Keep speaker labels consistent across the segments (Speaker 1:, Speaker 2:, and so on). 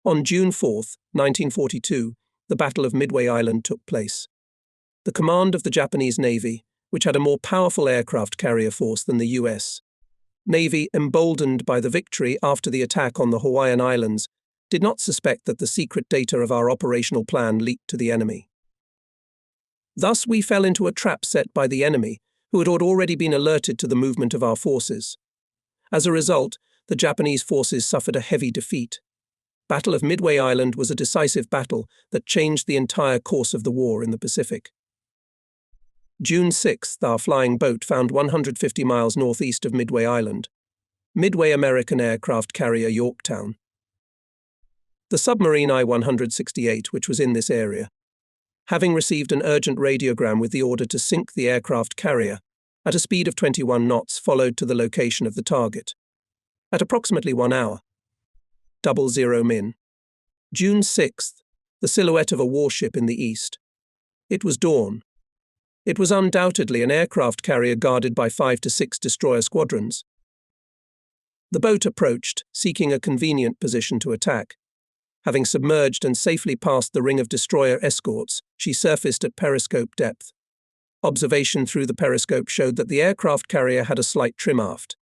Speaker 1: On June 4, 1942, the Battle of Midway Island took place. The command of the Japanese Navy, which had a more powerful aircraft carrier force than the US. Navy, emboldened by the victory after the attack on the Hawaiian Islands, did not suspect that the secret data of our operational plan leaked to the enemy. Thus, we fell into a trap set by the enemy, who had already been alerted to the movement of our forces. As a result, the Japanese forces suffered a heavy defeat. Battle of Midway Island was a decisive battle that changed the entire course of the war in the Pacific. June 6th, our flying boat found 150 miles northeast of Midway Island. Midway American aircraft carrier Yorktown. The submarine I-168, which was in this area, having received an urgent radiogram with the order to sink the aircraft carrier, at a speed of 21 knots followed to the location of the target. At approximately 1 hour. 00 min. June 6th, the silhouette of a warship in the east. It was dawn. It was undoubtedly an aircraft carrier guarded by 5 to 6 destroyer squadrons. The boat approached, seeking a convenient position to attack. Having submerged and safely passed the ring of destroyer escorts, she surfaced at periscope depth. Observation through the periscope showed that the aircraft carrier had a slight trim aft.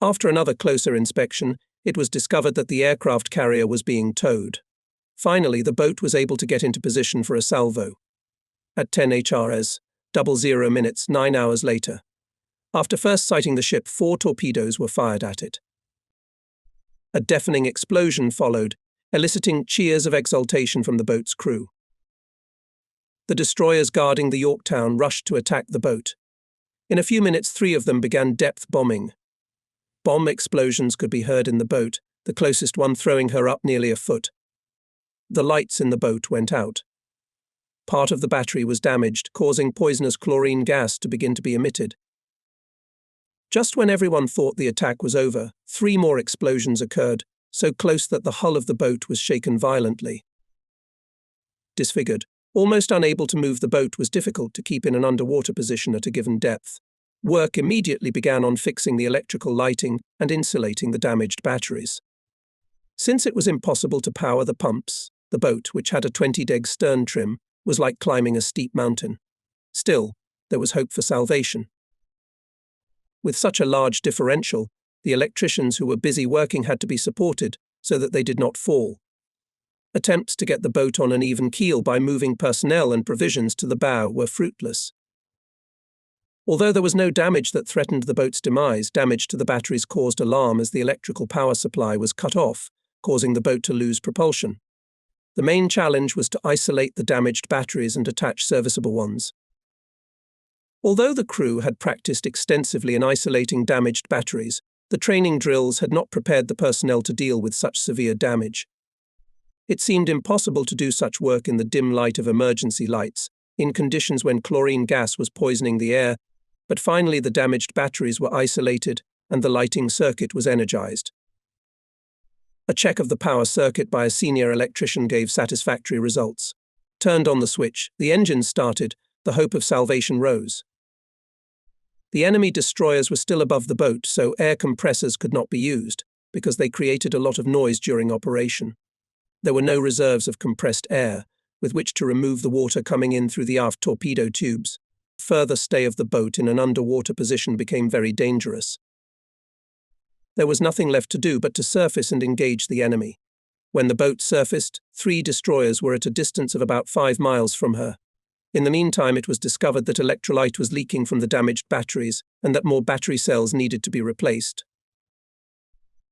Speaker 1: After another closer inspection, it was discovered that the aircraft carrier was being towed. Finally, the boat was able to get into position for a salvo. At 10 HRS, 00 minutes, 9 hours later. After first sighting the ship, 4 torpedoes were fired at it. A deafening explosion followed, eliciting cheers of exultation from the boat's crew. The destroyers guarding the Yorktown rushed to attack the boat. In a few minutes, 3 of them began depth bombing. Bomb explosions could be heard in the boat, the closest one throwing her up nearly a foot. The lights in the boat went out. Part of the battery was damaged, causing poisonous chlorine gas to begin to be emitted. Just when everyone thought the attack was over, 3 more explosions occurred, so close that the hull of the boat was shaken violently. Disfigured, almost unable to move, the boat was difficult to keep in an underwater position at a given depth. Work immediately began on fixing the electrical lighting and insulating the damaged batteries. Since it was impossible to power the pumps, the boat, which had a 20-deg stern trim, was like climbing a steep mountain. Still, there was hope for salvation. With such a large differential, the electricians who were busy working had to be supported so that they did not fall. Attempts to get the boat on an even keel by moving personnel and provisions to the bow were fruitless. Although there was no damage that threatened the boat's demise, damage to the batteries caused alarm as the electrical power supply was cut off, causing the boat to lose propulsion. The main challenge was to isolate the damaged batteries and attach serviceable ones. Although the crew had practiced extensively in isolating damaged batteries, the training drills had not prepared the personnel to deal with such severe damage. It seemed impossible to do such work in the dim light of emergency lights, in conditions when chlorine gas was poisoning the air, but finally the damaged batteries were isolated and the lighting circuit was energized. A check of the power circuit by a senior electrician gave satisfactory results. Turned on the switch, the engines started, the hope of salvation rose. The enemy destroyers were still above the boat, so air compressors could not be used, because they created a lot of noise during operation. There were no reserves of compressed air, with which to remove the water coming in through the aft torpedo tubes. Further stay of the boat in an underwater position became very dangerous. There was nothing left to do but to surface and engage the enemy. When the boat surfaced, 3 destroyers were at a distance of about 5 miles from her. In the meantime, it was discovered that electrolyte was leaking from the damaged batteries and that more battery cells needed to be replaced.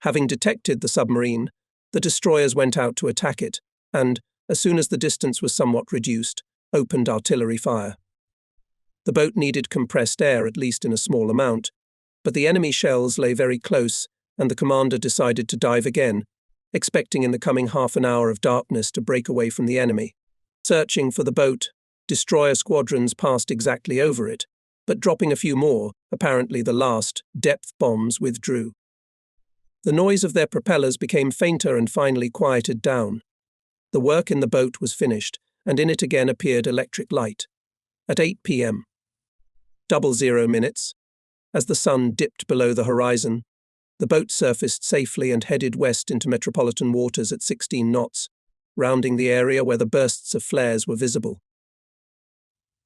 Speaker 1: Having detected the submarine, the destroyers went out to attack it and, as soon as the distance was somewhat reduced, opened artillery fire. The boat needed compressed air, at least in a small amount, but the enemy shells lay very close and the commander decided to dive again, expecting in the coming half an hour of darkness to break away from the enemy. Searching for the boat, destroyer squadrons passed exactly over it, but dropping a few more, apparently the last, depth bombs withdrew. The noise of their propellers became fainter and finally quieted down. The work in the boat was finished, and in it again appeared electric light. At 8 p.m. 00 minutes, as the sun dipped below the horizon, the boat surfaced safely and headed west into metropolitan waters at 16 knots, rounding the area where the bursts of flares were visible.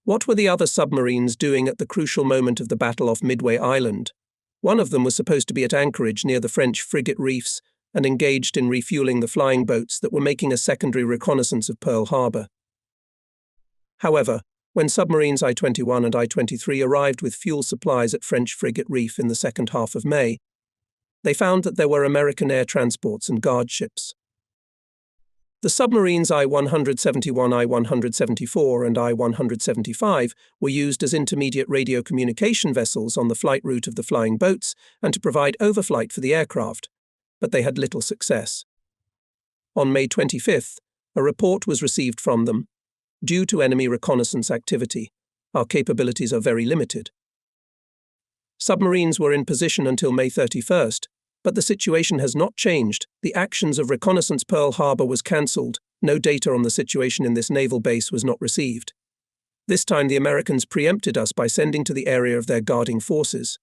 Speaker 1: What were the other submarines doing at the crucial moment of the battle off Midway Island? One of them was supposed to be at anchorage near the French frigate reefs and engaged in refueling the flying boats that were making a secondary reconnaissance of Pearl Harbor. However, when submarines I-21 and I-23 arrived with fuel supplies at French frigate reef in the second half of May, they found that there were American air transports and guard ships. The submarines I-171, I-174, and I-175 were used as intermediate radio communication vessels on the flight route of the flying boats and to provide overflight for the aircraft, but they had little success. On May 25th, a report was received from them. Due to enemy reconnaissance activity, our capabilities are very limited. Submarines were in position until May 31st, but the situation has not changed. The actions of reconnaissance Pearl Harbor was cancelled. No data on the situation in this naval base was not received. This time the Americans preempted us by sending to the area of their guarding forces.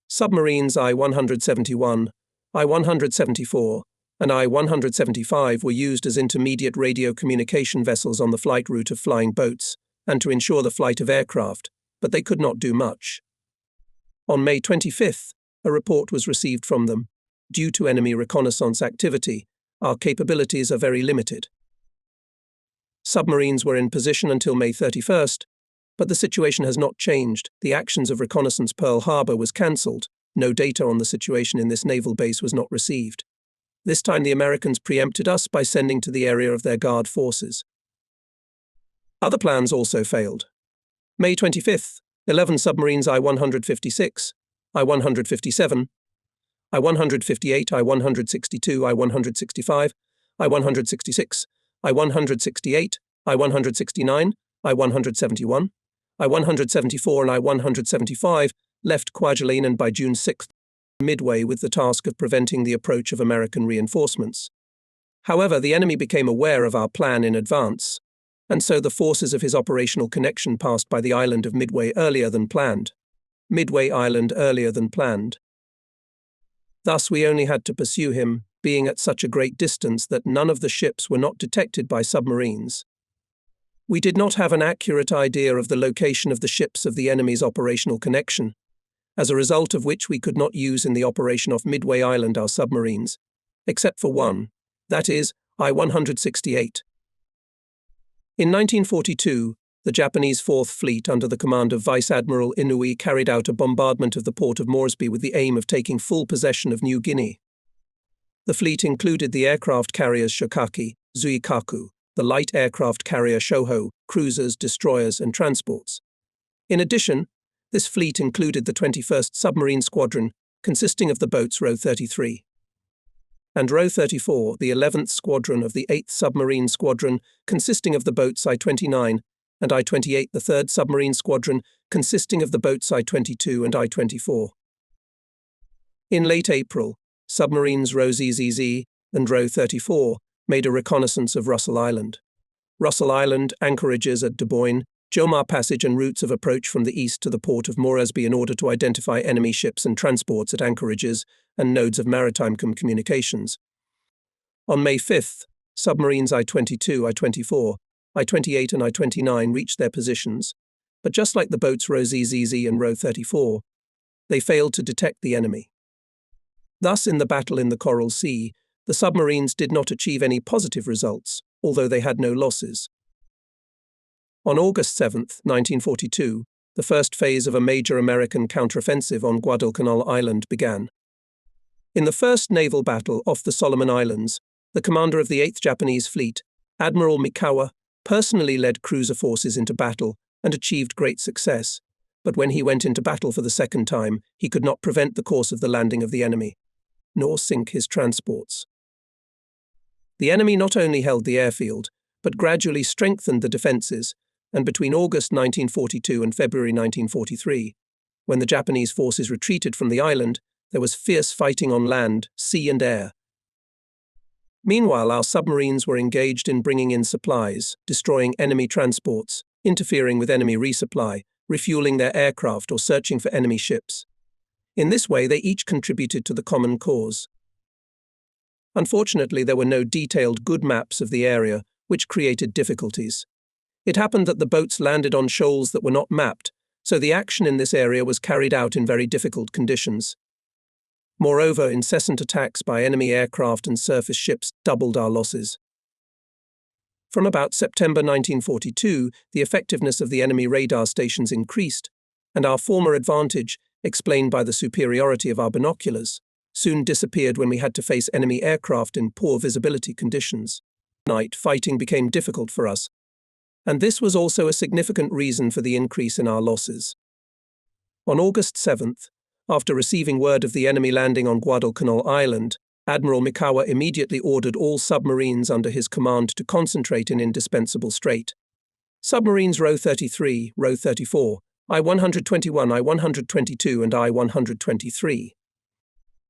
Speaker 1: Submarines I-171, I-174, and I-175 were used as intermediate radio communication vessels on the flight route of flying boats and to ensure the flight of aircraft, but they could not do much. On May 25th, a report was received from them. Due to enemy reconnaissance activity, our capabilities are very limited. Submarines were in position until May 31st, but the situation has not changed. The actions of reconnaissance Pearl Harbor was cancelled. No data on the situation in this naval base was not received. This time the Americans preempted us by sending to the area of their guard forces. Other plans also failed. May 25th, 11 submarines I-156, I-157, I-158, I-162, I-165, I-166, I-168, I-169, I-171, I-174 and I-175 left Kwajalein and by June 6th, Midway with the task of preventing the approach of American reinforcements. However, the enemy became aware of our plan in advance, and so the forces of his operational connection passed by the island of Midway earlier than planned. Midway Island earlier than planned. Thus we only had to pursue him, being at such a great distance that none of the ships were not detected by submarines. We did not have an accurate idea of the location of the ships of the enemy's operational connection, as a result of which we could not use in the operation off Midway Island our submarines, except for one, that is, I-168. In 1942, the Japanese Fourth Fleet under the command of Vice Admiral Inouye carried out a bombardment of the port of Moresby with the aim of taking full possession of New Guinea. The fleet included the aircraft carriers Shokaki, Zuikaku, the light aircraft carrier Shoho, cruisers, destroyers, and transports. In addition, this fleet included the 21st Submarine Squadron, consisting of the boats Row 33. And Row 34, the 11th Squadron of the 8th Submarine Squadron, consisting of the boats I-29, and I-28, the 3rd Submarine Squadron, consisting of the boats I-22 and I-24. In late April, submarines Row ZZZ and Row 34 made a reconnaissance of Russell Island. Russell Island, anchorages at Duboyne, Jomar Passage and routes of approach from the east to the port of Moresby in order to identify enemy ships and transports at anchorages and nodes of maritime communications. On May 5th, submarines I-22, I-24, I-28 and I-29 reached their positions, but just like the boats Row ZZZ and Row 34, they failed to detect the enemy. Thus, in the battle in the Coral Sea, the submarines did not achieve any positive results, although they had no losses. On August 7, 1942, the first phase of a major American counteroffensive on Guadalcanal Island began. In the first naval battle off the Solomon Islands, the commander of the 8th Japanese Fleet, Admiral Mikawa, personally led cruiser forces into battle and achieved great success, but when he went into battle for the second time, he could not prevent the course of the landing of the enemy, nor sink his transports. The enemy not only held the airfield, but gradually strengthened the defences, and between August 1942 and February 1943, when the Japanese forces retreated from the island, there was fierce fighting on land, sea and air. Meanwhile, our submarines were engaged in bringing in supplies, destroying enemy transports, interfering with enemy resupply, refueling their aircraft or searching for enemy ships. In this way, they each contributed to the common cause. Unfortunately, there were no detailed good maps of the area, which created difficulties. It happened that the boats landed on shoals that were not mapped, so the action in this area was carried out in very difficult conditions. Moreover, incessant attacks by enemy aircraft and surface ships doubled our losses. From about September 1942, the effectiveness of the enemy radar stations increased, and our former advantage, explained by the superiority of our binoculars, soon disappeared when we had to face enemy aircraft in poor visibility conditions. Night fighting became difficult for us, and this was also a significant reason for the increase in our losses. On August 7th, after receiving word of the enemy landing on Guadalcanal Island, Admiral Mikawa immediately ordered all submarines under his command to concentrate in Indispensable Strait. Submarines Row 33, Row 34, I-121, I-122 and I-123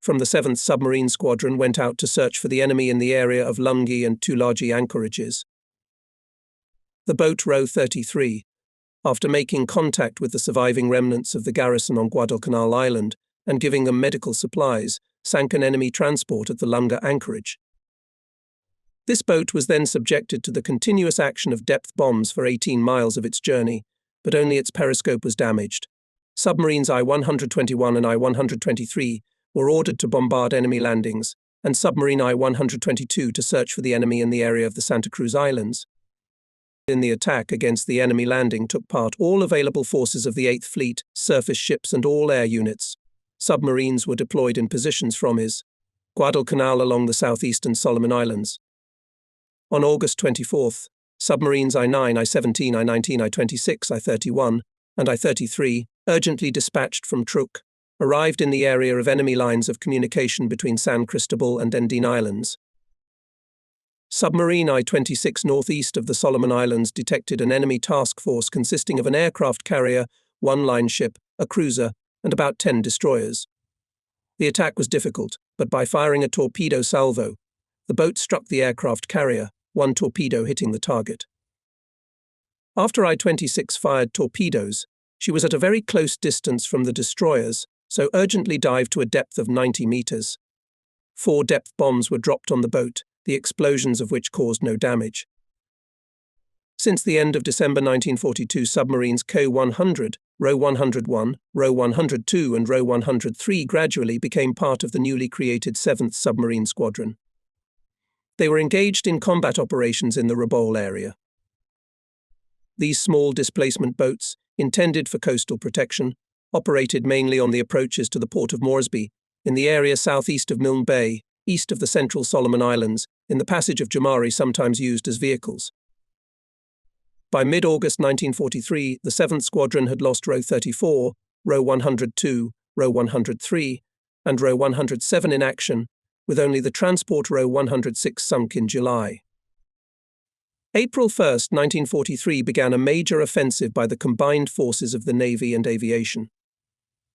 Speaker 1: from the 7th Submarine Squadron went out to search for the enemy in the area of Lungi and Tulagi anchorages. The boat Row 33, after making contact with the surviving remnants of the garrison on Guadalcanal Island and giving them medical supplies, sank an enemy transport at the Lunga anchorage. This boat was then subjected to the continuous action of depth bombs for 18 miles of its journey, but only its periscope was damaged. Submarines I-121 and I-123 were ordered to bombard enemy landings, and submarine I-122 to search for the enemy in the area of the Santa Cruz Islands. In the attack against the enemy landing took part all available forces of the 8th Fleet, surface ships and all air units. Submarines were deployed in positions from IS. Guadalcanal along the southeastern Solomon Islands. On August 24th, submarines I-9, I-17, I-19, I-26, I-31, and I-33, urgently dispatched from Truk, arrived in the area of enemy lines of communication between San Cristobal and Endine Islands. Submarine I-26 northeast of the Solomon Islands detected an enemy task force consisting of an aircraft carrier, one line ship, a cruiser, and about 10 destroyers. The attack was difficult, but by firing a torpedo salvo, the boat struck the aircraft carrier, one torpedo hitting the target. After I-26 fired torpedoes, she was at a very close distance from the destroyers, so urgently dived to a depth of 90 meters. 4 depth bombs were dropped on the boat, the explosions of which caused no damage. Since the end of December 1942, submarines K-100, Row 101, Row 102 and Row 103 gradually became part of the newly created 7th Submarine Squadron. They were engaged in combat operations in the Rabaul area. These small displacement boats, intended for coastal protection, operated mainly on the approaches to the port of Moresby, in the area southeast of Milne Bay, east of the central Solomon Islands, in the passage of Jamari, sometimes used as vehicles. By mid-August 1943, the 7th Squadron had lost Row 34, Row 102, Row 103, and Row 107 in action, with only the transport Row 106 sunk in July. April 1, 1943 began a major offensive by the combined forces of the Navy and aviation.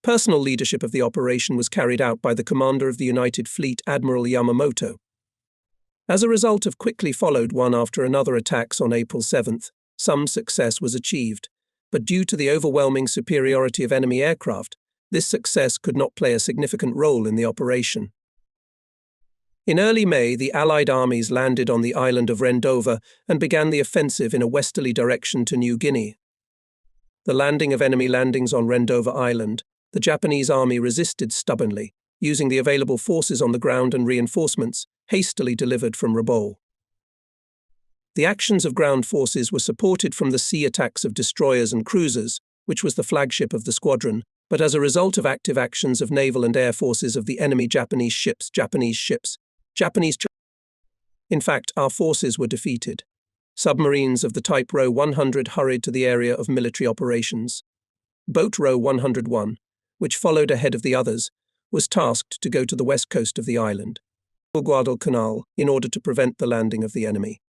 Speaker 1: Personal leadership of the operation was carried out by the commander of the United Fleet, Admiral Yamamoto. As a result of quickly followed one after another attacks on April 7th, some success was achieved, but due to the overwhelming superiority of enemy aircraft, this success could not play a significant role in the operation. In early May, the Allied armies landed on the island of Rendova and began the offensive in a westerly direction to New Guinea. The landing of enemy landings on Rendova Island, the Japanese army resisted stubbornly, using the available forces on the ground and reinforcements hastily delivered from Rabaul. The actions of ground forces were supported from the sea attacks of destroyers and cruisers, which was the flagship of the squadron, but as a result of active actions of naval and air forces of the enemy Japanese ships. In fact, our forces were defeated. Submarines of the type Row 100 hurried to the area of military operations. Boat Row 101, which followed ahead of the others, was tasked to go to the west coast of the island, Guadalcanal, in order to prevent the landing of the enemy.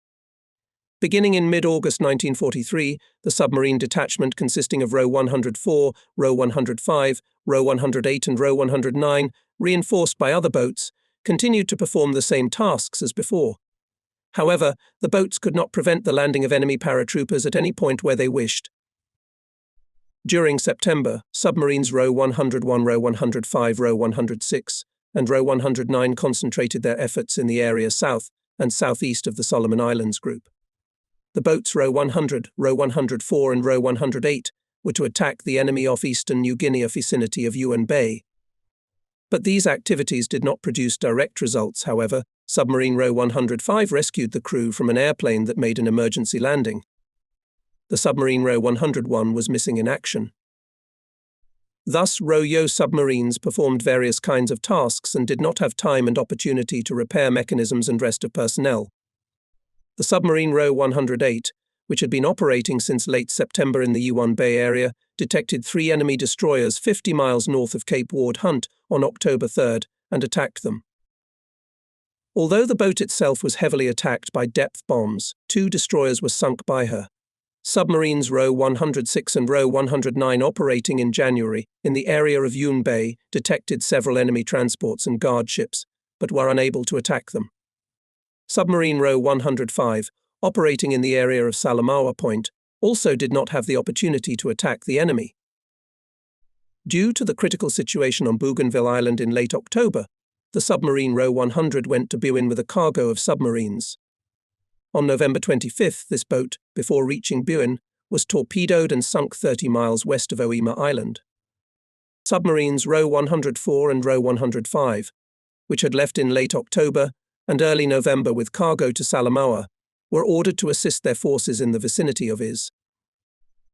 Speaker 1: Beginning in mid-August 1943, the submarine detachment consisting of Row 104, Row 105, Row 108 and Row 109, reinforced by other boats, continued to perform the same tasks as before. However, the boats could not prevent the landing of enemy paratroopers at any point where they wished. During September, submarines Row 101, Row 105, Row 106, and Row 109 concentrated their efforts in the area south and southeast of the Solomon Islands group. The boats Row 100, Row 104 and Row 108 were to attack the enemy off eastern New Guinea vicinity of Yuan Bay. But these activities did not produce direct results. However, submarine Row 105 rescued the crew from an airplane that made an emergency landing. The submarine Row 101 was missing in action. Thus, Row submarines performed various kinds of tasks and did not have time and opportunity to repair mechanisms and rest of personnel. The submarine Row 108, which had been operating since late September in the Yuan Bay area, detected 3 enemy destroyers 50 miles north of Cape Ward Hunt on October 3 and attacked them. Although the boat itself was heavily attacked by depth bombs, 2 destroyers were sunk by her. Submarines Row 106 and Row 109 operating in January in the area of Yuan Bay detected several enemy transports and guard ships, but were unable to attack them. Submarine Row 105, operating in the area of Salamaua Point, also did not have the opportunity to attack the enemy. Due to the critical situation on Bougainville Island in late October, the submarine Row 100 went to Buin with a cargo of submarines. On November 25, this boat, before reaching Buin, was torpedoed and sunk 30 miles west of Oima Island. Submarines Row 104 and Row 105, which had left in late October and early November with cargo to Salamaua, were ordered to assist their forces in the vicinity of Is.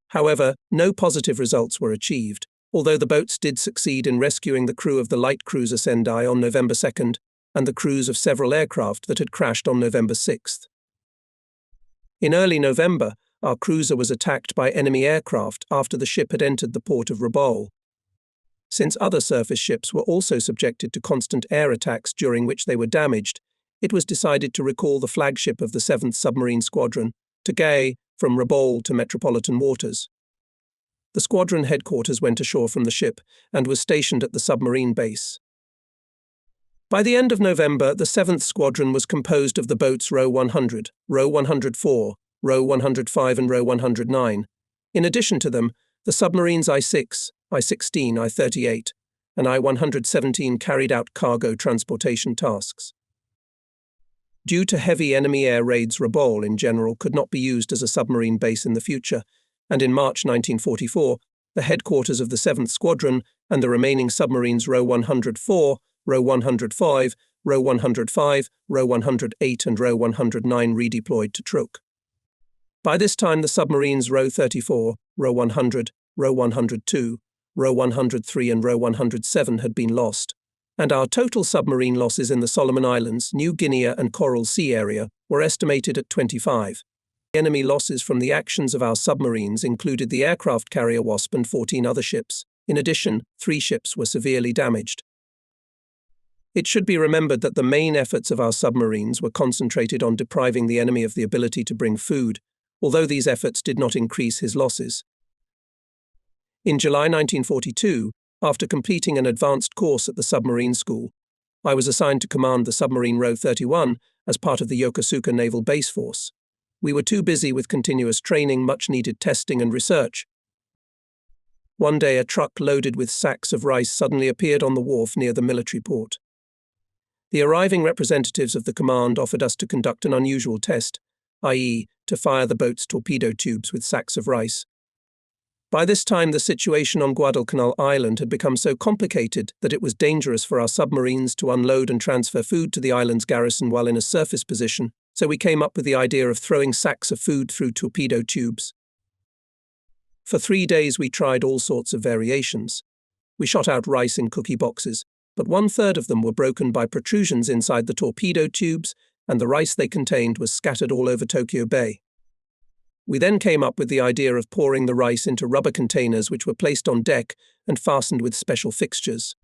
Speaker 1: However, no positive results were achieved, although the boats did succeed in rescuing the crew of the light cruiser Sendai on November 2 and the crews of several aircraft that had crashed on November 6. In early November, our cruiser was attacked by enemy aircraft after the ship had entered the port of Rabaul. Since other surface ships were also subjected to constant air attacks during which they were damaged, it was decided to recall the flagship of the 7th Submarine Squadron, Tagay, from Rabaul to metropolitan waters. The squadron headquarters went ashore from the ship and was stationed at the submarine base. By the end of November, the 7th Squadron was composed of the boats Row 100, Row 104, Row 105 and Row 109. In addition to them, the submarines I-6, I-16, I-38, and I-117 carried out cargo transportation tasks. Due to heavy enemy air raids, Rabaul in general could not be used as a submarine base in the future, and in March 1944, the headquarters of the 7th Squadron and the remaining submarines Row 104, Row 105, Row 105, Row 108 and Row 109 redeployed to Truk. By this time, the submarines Row 34, Row 100, Row 102, Row 103 and Row 107 had been lost, and our total submarine losses in the Solomon Islands, New Guinea and Coral Sea area were estimated at 25. Enemy losses from the actions of our submarines included the aircraft carrier Wasp and 14 other ships. In addition, 3 ships were severely damaged. It should be remembered that the main efforts of our submarines were concentrated on depriving the enemy of the ability to bring food, although these efforts did not increase his losses. In July 1942, after completing an advanced course at the submarine school, I was assigned to command the submarine Row 31 as part of the Yokosuka Naval Base Force. We were too busy with continuous training, much-needed testing and research. One day, a truck loaded with sacks of rice suddenly appeared on the wharf near the military port. The arriving representatives of the command offered us to conduct an unusual test, i.e., to fire the boat's torpedo tubes with sacks of rice. By this time, the situation on Guadalcanal Island had become so complicated that it was dangerous for our submarines to unload and transfer food to the island's garrison while in a surface position, so we came up with the idea of throwing sacks of food through torpedo tubes. For 3 days, we tried all sorts of variations. We shot out rice in cookie boxes, but 1/3 of them were broken by protrusions inside the torpedo tubes, and the rice they contained was scattered all over Tokyo Bay. We then came up with the idea of pouring the rice into rubber containers which were placed on deck and fastened with special fixtures.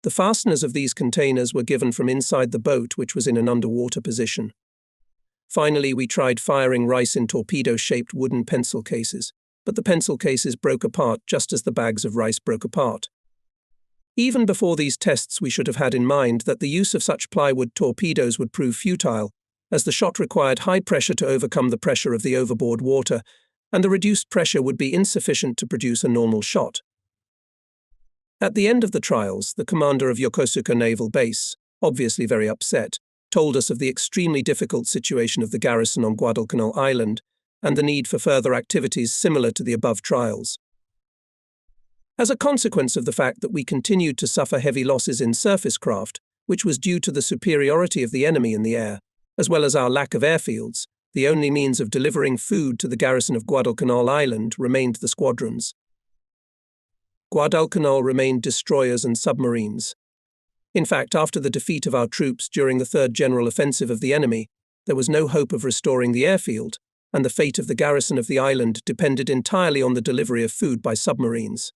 Speaker 1: The fasteners of these containers were given from inside the boat, which was in an underwater position. Finally, we tried firing rice in torpedo-shaped wooden pencil cases, but the pencil cases broke apart just as the bags of rice broke apart. Even before these tests, we should have had in mind that the use of such plywood torpedoes would prove futile, as the shot required high pressure to overcome the pressure of the overboard water, and the reduced pressure would be insufficient to produce a normal shot. At the end of the trials, the commander of Yokosuka Naval Base, obviously very upset, told us of the extremely difficult situation of the garrison on Guadalcanal Island and the need for further activities similar to the above trials. As a consequence of the fact that we continued to suffer heavy losses in surface craft, which was due to the superiority of the enemy in the air, as well as our lack of airfields, the only means of delivering food to the garrison of Guadalcanal Island remained the squadrons. Guadalcanal remained destroyers and submarines. In fact, after the defeat of our troops during the Third General Offensive of the enemy, there was no hope of restoring the airfield, and the fate of the garrison of the island depended entirely on the delivery of food by submarines.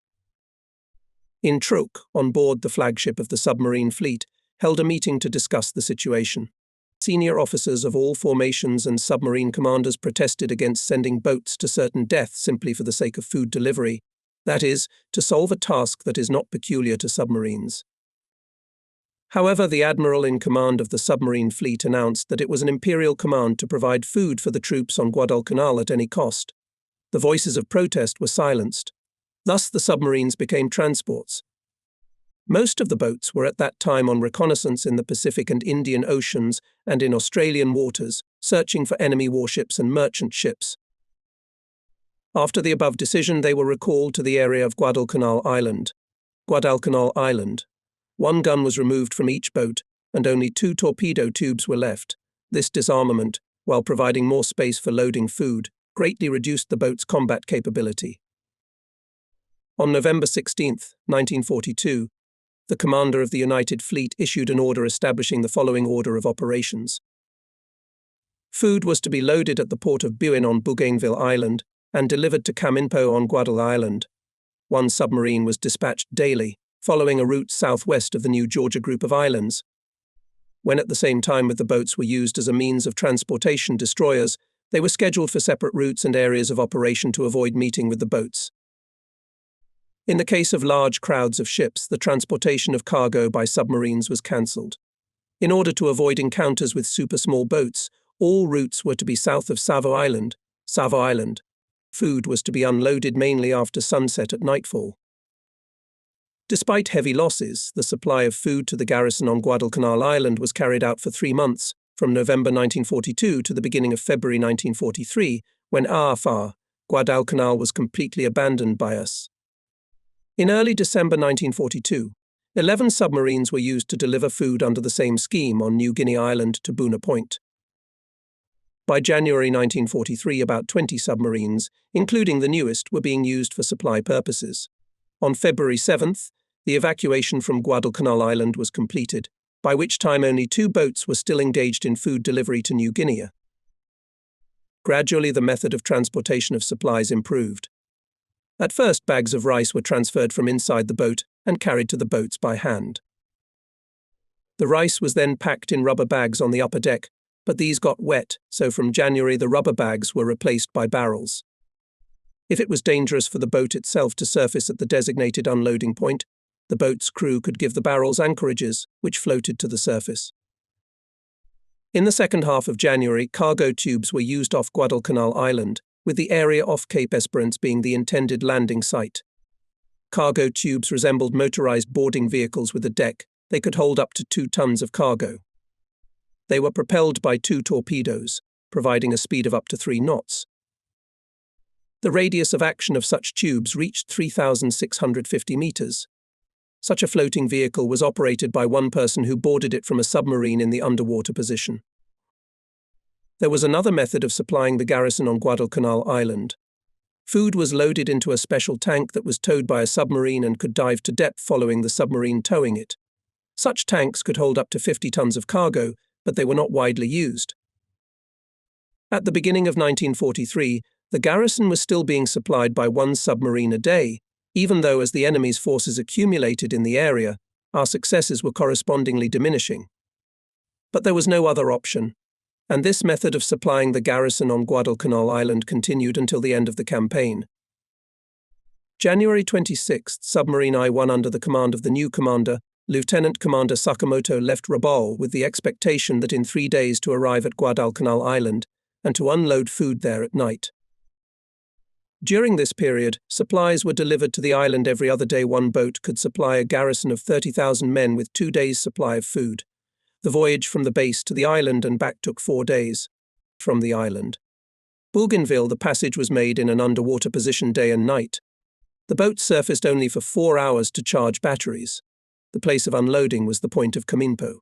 Speaker 1: In Truk, on board the flagship of the submarine fleet, held a meeting to discuss the situation. Senior officers of all formations and submarine commanders protested against sending boats to certain death simply for the sake of food delivery, that is, to solve a task that is not peculiar to submarines. However, the admiral in command of the submarine fleet announced that it was an imperial command to provide food for the troops on Guadalcanal at any cost. The voices of protest were silenced. Thus, the submarines became transports. Most of the boats were at that time on reconnaissance in the Pacific and Indian Oceans and in Australian waters, searching for enemy warships and merchant ships. After the above decision, they were recalled to the area of Guadalcanal Island. Guadalcanal Island. One gun was removed from each boat, and only 2 torpedo tubes were left. This disarmament, while providing more space for loading food, greatly reduced the boat's combat capability. On November 16, 1942, the commander of the United Fleet issued an order establishing the following order of operations. Food was to be loaded at the port of Buin on Bougainville Island and delivered to Caminpo on Guadal Island. 1 submarine was dispatched daily, following a route southwest of the New Georgia group of islands. When at the same time with the boats were used as a means of transportation destroyers, they were scheduled for separate routes and areas of operation to avoid meeting with the boats. In the case of large crowds of ships, the transportation of cargo by submarines was cancelled. In order to avoid encounters with super-small boats, all routes were to be south of Savo Island. Food was to be unloaded mainly after sunset at nightfall. Despite heavy losses, the supply of food to the garrison on Guadalcanal Island was carried out for 3 months, from November 1942 to the beginning of February 1943, when Guadalcanal was completely abandoned by us. In early December 1942, 11 submarines were used to deliver food under the same scheme on New Guinea Island to Buna Point. By January 1943, about 20 submarines, including the newest, were being used for supply purposes. On February 7th, the evacuation from Guadalcanal Island was completed, by which time only 2 boats were still engaged in food delivery to New Guinea. Gradually, the method of transportation of supplies improved. At first, bags of rice were transferred from inside the boat and carried to the boats by hand. The rice was then packed in rubber bags on the upper deck, but these got wet, so from January the rubber bags were replaced by barrels. If it was dangerous for the boat itself to surface at the designated unloading point, the boat's crew could give the barrels anchorages, which floated to the surface. In the second half of January, cargo tubes were used off Guadalcanal Island, with the area off Cape Esperance being the intended landing site. Cargo tubes resembled motorized boarding vehicles with a deck. They could hold up to 2 tons of cargo. They were propelled by 2 torpedoes, providing a speed of up to 3 knots. The radius of action of such tubes reached 3,650 meters. Such a floating vehicle was operated by one person who boarded it from a submarine in the underwater position. There was another method of supplying the garrison on Guadalcanal Island. Food was loaded into a special tank that was towed by a submarine and could dive to depth following the submarine towing it. Such tanks could hold up to 50 tons of cargo, but they were not widely used. At the beginning of 1943, the garrison was still being supplied by 1 submarine a day, even though as the enemy's forces accumulated in the area, our successes were correspondingly diminishing. But there was no other option, and this method of supplying the garrison on Guadalcanal Island continued until the end of the campaign. January 26th, submarine I-1 under the command of the new commander, Lieutenant Commander Sakamoto, left Rabaul with the expectation that in 3 days to arrive at Guadalcanal Island and to unload food there at night. During this period, supplies were delivered to the island every other day. One boat could supply a garrison of 30,000 men with 2 days' supply of food. The voyage from the base to the island and back took 4 days. From the island Bougainville, the passage was made in an underwater position day and night. The boat surfaced only for 4 hours to charge batteries. The place of unloading was the point of Cominpo.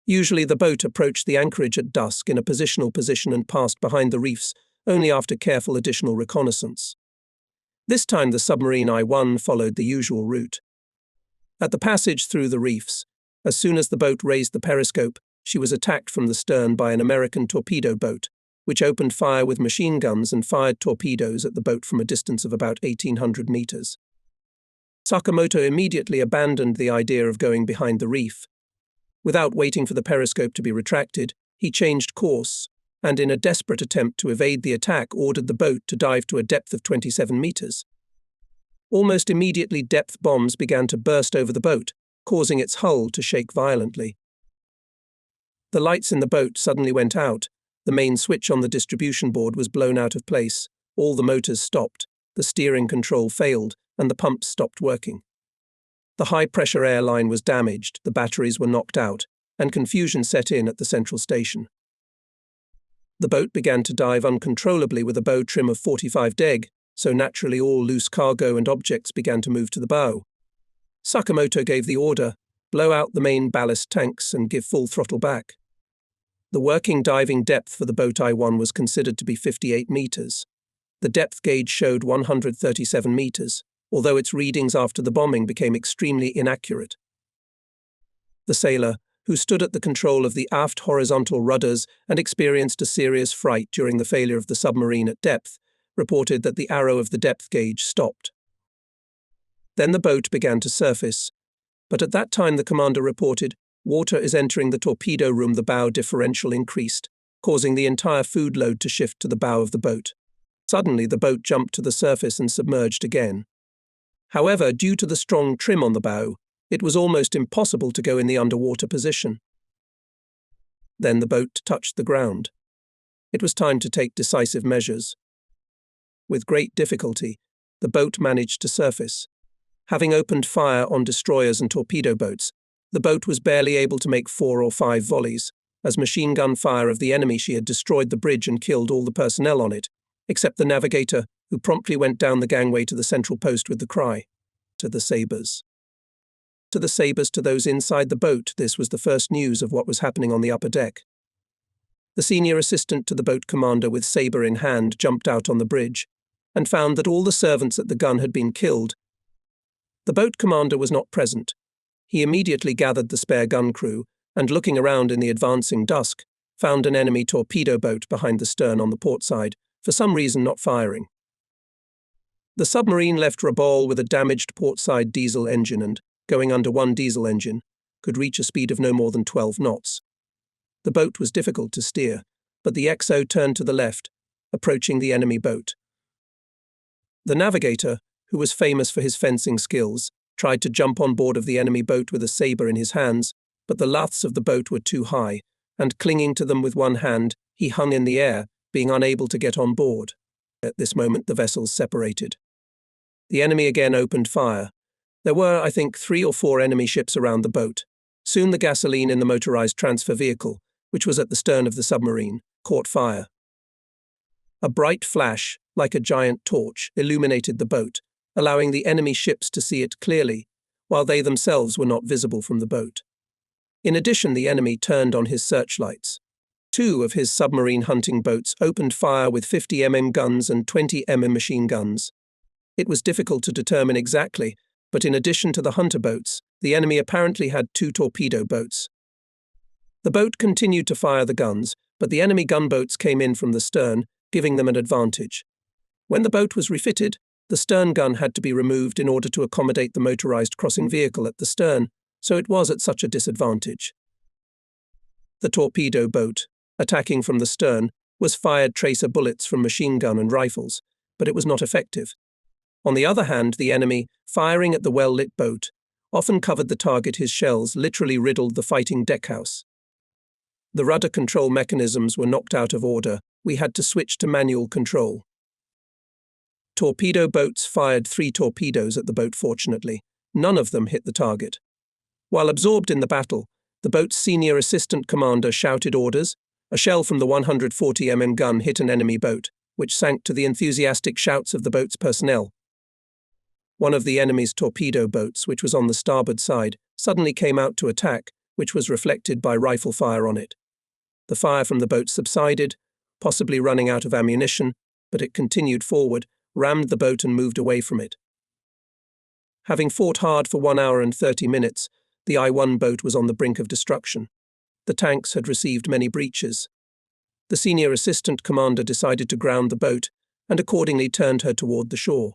Speaker 1: Usually the boat approached the anchorage at dusk in a positional position and passed behind the reefs only after careful additional reconnaissance. This time the submarine I-1 followed the usual route. At the passage through the reefs, as soon as the boat raised the periscope, she was attacked from the stern by an American torpedo boat, which opened fire with machine guns and fired torpedoes at the boat from a distance of about 1,800 meters. Sakamoto immediately abandoned the idea of going behind the reef. Without waiting for the periscope to be retracted, he changed course, and in a desperate attempt to evade the attack ordered the boat to dive to a depth of 27 meters. Almost immediately depth bombs began to burst over the boat, causing its hull to shake violently. The lights in the boat suddenly went out, the main switch on the distribution board was blown out of place, all the motors stopped, the steering control failed, and the pumps stopped working. The high-pressure air line was damaged, the batteries were knocked out, and confusion set in at the central station. The boat began to dive uncontrollably with a bow trim of 45 deg, so naturally all loose cargo and objects began to move to the bow. Sakamoto gave the order, blow out the main ballast tanks and give full throttle back. The working diving depth for the boat I-1 was considered to be 58 meters. The depth gauge showed 137 meters, although its readings after the bombing became extremely inaccurate. The sailor, who stood at the control of the aft horizontal rudders and experienced a serious fright during the failure of the submarine at depth, reported that the arrow of the depth gauge stopped. Then the boat began to surface, but at that time the commander reported, "Water is entering the torpedo room." The bow differential increased, causing the entire food load to shift to the bow of the boat. Suddenly the boat jumped to the surface and submerged again. However, due to the strong trim on the bow, it was almost impossible to go in the underwater position. Then the boat touched the ground. It was time to take decisive measures. With great difficulty, the boat managed to surface. Having opened fire on destroyers and torpedo boats, the boat was barely able to make 4 or 5 volleys. As machine gun fire of the enemy, she had destroyed the bridge and killed all the personnel on it, except the navigator, who promptly went down the gangway to the central post with the cry, "To the sabres." To the sabres, to those inside the boat, this was the first news of what was happening on the upper deck. The senior assistant to the boat commander with sabre in hand jumped out on the bridge and found that all the servants at the gun had been killed. The boat commander was not present. He immediately gathered the spare gun crew and, looking around in the advancing dusk, found an enemy torpedo boat behind the stern on the port side, for some reason not firing. The submarine left Rabaul with a damaged port-side diesel engine and, going under one diesel engine, could reach a speed of no more than 12 knots. The boat was difficult to steer, but the XO turned to the left, approaching the enemy boat. The navigator, who was famous for his fencing skills, tried to jump on board of the enemy boat with a sabre in his hands, but the laths of the boat were too high, and clinging to them with one hand, he hung in the air, being unable to get on board. At this moment the vessels separated. The enemy again opened fire. There were, I think, 3 or 4 enemy ships around the boat. Soon the gasoline in the motorized transfer vehicle, which was at the stern of the submarine, caught fire. A bright flash, like a giant torch, illuminated the boat, allowing the enemy ships to see it clearly, while they themselves were not visible from the boat. In addition, the enemy turned on his searchlights. 2 of his submarine hunting boats opened fire with 50 mm guns and 20 mm machine guns. It was difficult to determine exactly, but in addition to the hunter boats, the enemy apparently had 2 torpedo boats. The boat continued to fire the guns, but the enemy gunboats came in from the stern, giving them an advantage. When the boat was refitted, the stern gun had to be removed in order to accommodate the motorized crossing vehicle at the stern, so it was at such a disadvantage. The torpedo boat, attacking from the stern, was fired tracer bullets from machine gun and rifles, but it was not effective. On the other hand, the enemy, firing at the well-lit boat, often covered the target. His shells literally riddled the fighting deckhouse. The rudder control mechanisms were knocked out of order. We had to switch to manual control. torpedo boats fired 3 torpedoes at the boat. Fortunately, none of them hit the target. While absorbed in the battle, the boat's senior assistant commander shouted orders. A shell from the 140 mm gun hit an enemy boat, which sank to the enthusiastic shouts of the boat's personnel. One of the enemy's torpedo boats, which was on the starboard side, suddenly came out to attack, which was reflected by rifle fire on it. The fire from the boat subsided, possibly running out of ammunition, but it continued forward, rammed the boat and moved away from it. Having fought hard for 1 hour and 30 minutes, the I-1 boat was on the brink of destruction. The tanks had received many breaches. The senior assistant commander decided to ground the boat and accordingly turned her toward the shore.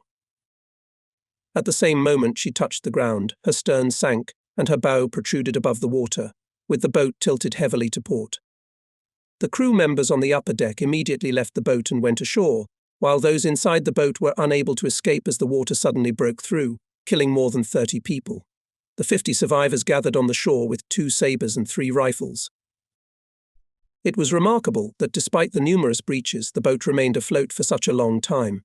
Speaker 1: At the same moment she touched the ground, her stern sank and her bow protruded above the water, with the boat tilted heavily to port. The crew members on the upper deck immediately left the boat and went ashore, while those inside the boat were unable to escape as the water suddenly broke through, killing more than 30 people. The 50 survivors gathered on the shore with 2 sabres and 3 rifles. It was remarkable that despite the numerous breaches, the boat remained afloat for such a long time.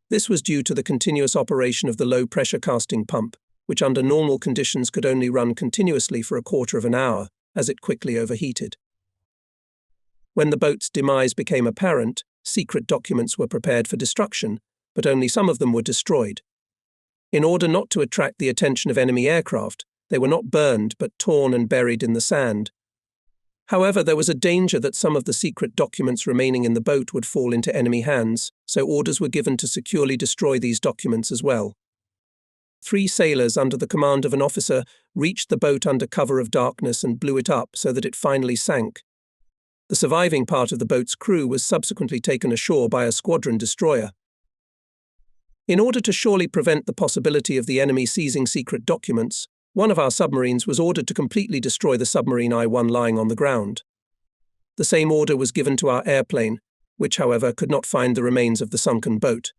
Speaker 1: This was due to the continuous operation of the low-pressure casting pump, which under normal conditions could only run continuously for a quarter of an hour, as it quickly overheated. When the boat's demise became apparent, secret documents were prepared for destruction, but only some of them were destroyed. In order not to attract the attention of enemy aircraft, they were not burned but torn and buried in the sand. However, there was a danger that some of the secret documents remaining in the boat would fall into enemy hands, so orders were given to securely destroy these documents as well. 3 sailors under the command of an officer reached the boat under cover of darkness and blew it up so that it finally sank. The surviving part of the boat's crew was subsequently taken ashore by a squadron destroyer. In order to surely prevent the possibility of the enemy seizing secret documents, one of our submarines was ordered to completely destroy the submarine I-1 lying on the ground. The same order was given to our airplane, which, however, could not find the remains of the sunken boat.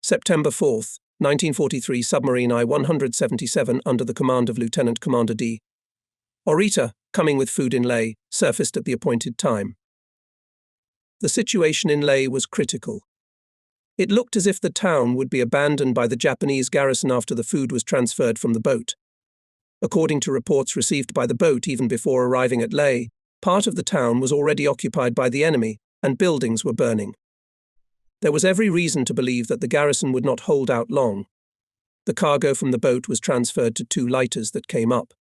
Speaker 1: September 4, 1943, submarine I-177 under the command of Lieutenant Commander D. Orita, coming with food in Leh, surfaced at the appointed time. The situation in Leh was critical. It looked as if the town would be abandoned by the Japanese garrison after the food was transferred from the boat. According to reports received by the boat even before arriving at Leh, part of the town was already occupied by the enemy and buildings were burning. There was every reason to believe that the garrison would not hold out long. The cargo from the boat was transferred to 2 lighters that came up.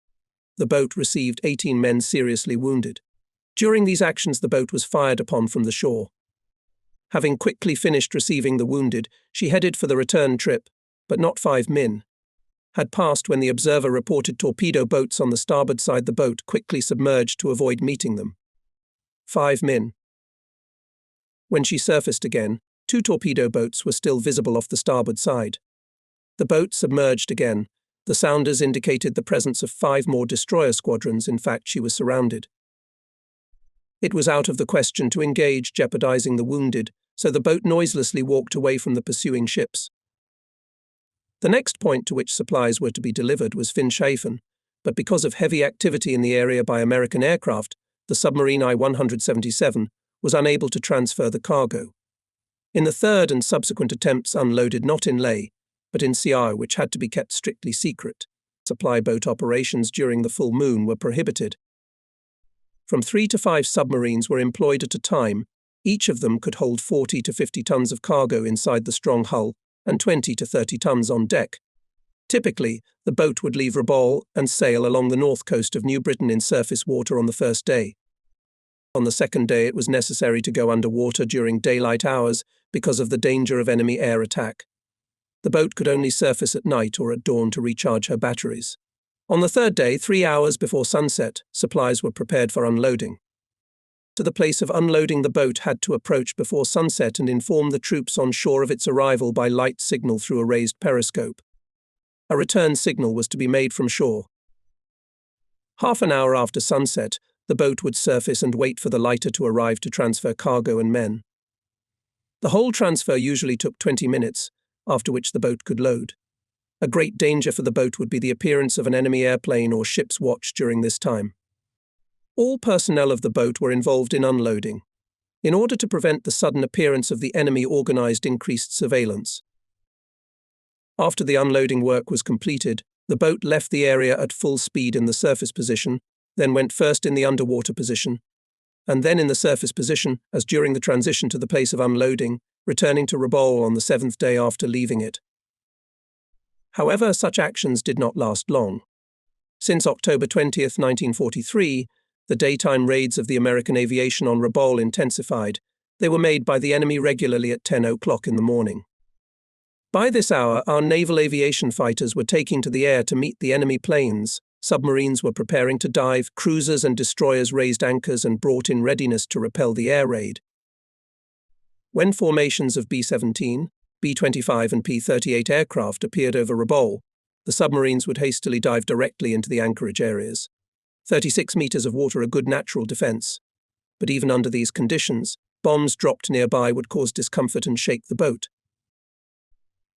Speaker 1: The boat received 18 men seriously wounded. During these actions, the boat was fired upon from the shore. Having quickly finished receiving the wounded, she headed for the return trip, but not 5 min. Had passed when the observer reported torpedo boats on the starboard side. The boat quickly submerged to avoid meeting them. 5 min. When she surfaced again, 2 torpedo boats were still visible off the starboard side. The boat submerged again. The sounders indicated the presence of 5 more destroyer squadrons. In fact, she was surrounded. It was out of the question to engage, jeopardizing the wounded, so the boat noiselessly walked away from the pursuing ships. The next point to which supplies were to be delivered was Finschhafen, but because of heavy activity in the area by American aircraft, the submarine I-177 was unable to transfer the cargo. In the third and subsequent attempts unloaded not in Leh, but in Siao, which had to be kept strictly secret. Supply boat operations during the full moon were prohibited. From 3 to 5 submarines were employed at a time. Each of them could hold 40 to 50 tons of cargo inside the strong hull and 20 to 30 tons on deck. Typically, the boat would leave Rabaul and sail along the north coast of New Britain in surface water on the first day. On the second day, it was necessary to go underwater during daylight hours because of the danger of enemy air attack. The boat could only surface at night or at dawn to recharge her batteries. On the third day, 3 hours before sunset, supplies were prepared for unloading. To the place of unloading, the boat had to approach before sunset and inform the troops on shore of its arrival by light signal through a raised periscope. A return signal was to be made from shore. Half an hour after sunset, the boat would surface and wait for the lighter to arrive to transfer cargo and men. The whole transfer usually took 20 minutes, after which the boat could load. A great danger for the boat would be the appearance of an enemy airplane or ship's watch during this time. All personnel of the boat were involved in unloading. in order to prevent the sudden appearance of the enemy organized increased surveillance. After the unloading work was completed, the boat left the area at full speed in the surface position, then went first in the underwater position, and then in the surface position as during the transition to the place of unloading, returning to Rabaul on the 7th day after leaving it. However, such actions did not last long. Since October 20, 1943, the daytime raids of the American aviation on Rabaul intensified. They were made by the enemy regularly at 10 o'clock in the morning. By this hour, our naval aviation fighters were taking to the air to meet the enemy planes. Submarines were preparing to dive, cruisers and destroyers raised anchors and brought in readiness to repel the air raid. When formations of B-17, B-25 and P-38 aircraft appeared over Rabaul, the submarines would hastily dive directly into the anchorage areas. 36 meters of water a good natural defense. But even under these conditions, bombs dropped nearby would cause discomfort and shake the boat.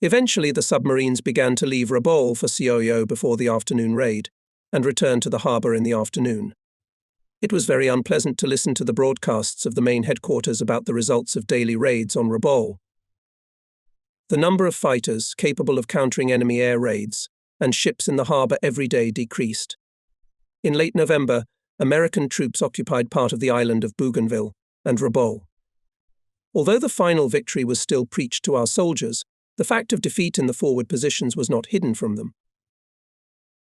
Speaker 1: Eventually, the submarines began to leave Rabaul for Sioyo before the afternoon raid, and return to the harbour in the afternoon. It was very unpleasant to listen to the broadcasts of the main headquarters about the results of daily raids on Rabaul. The number of fighters capable of countering enemy air raids and ships in the harbour every day decreased. In late November, American troops occupied part of the island of Bougainville and Rabaul. Although the final victory was still preached to our soldiers, the fact of defeat in the forward positions was not hidden from them.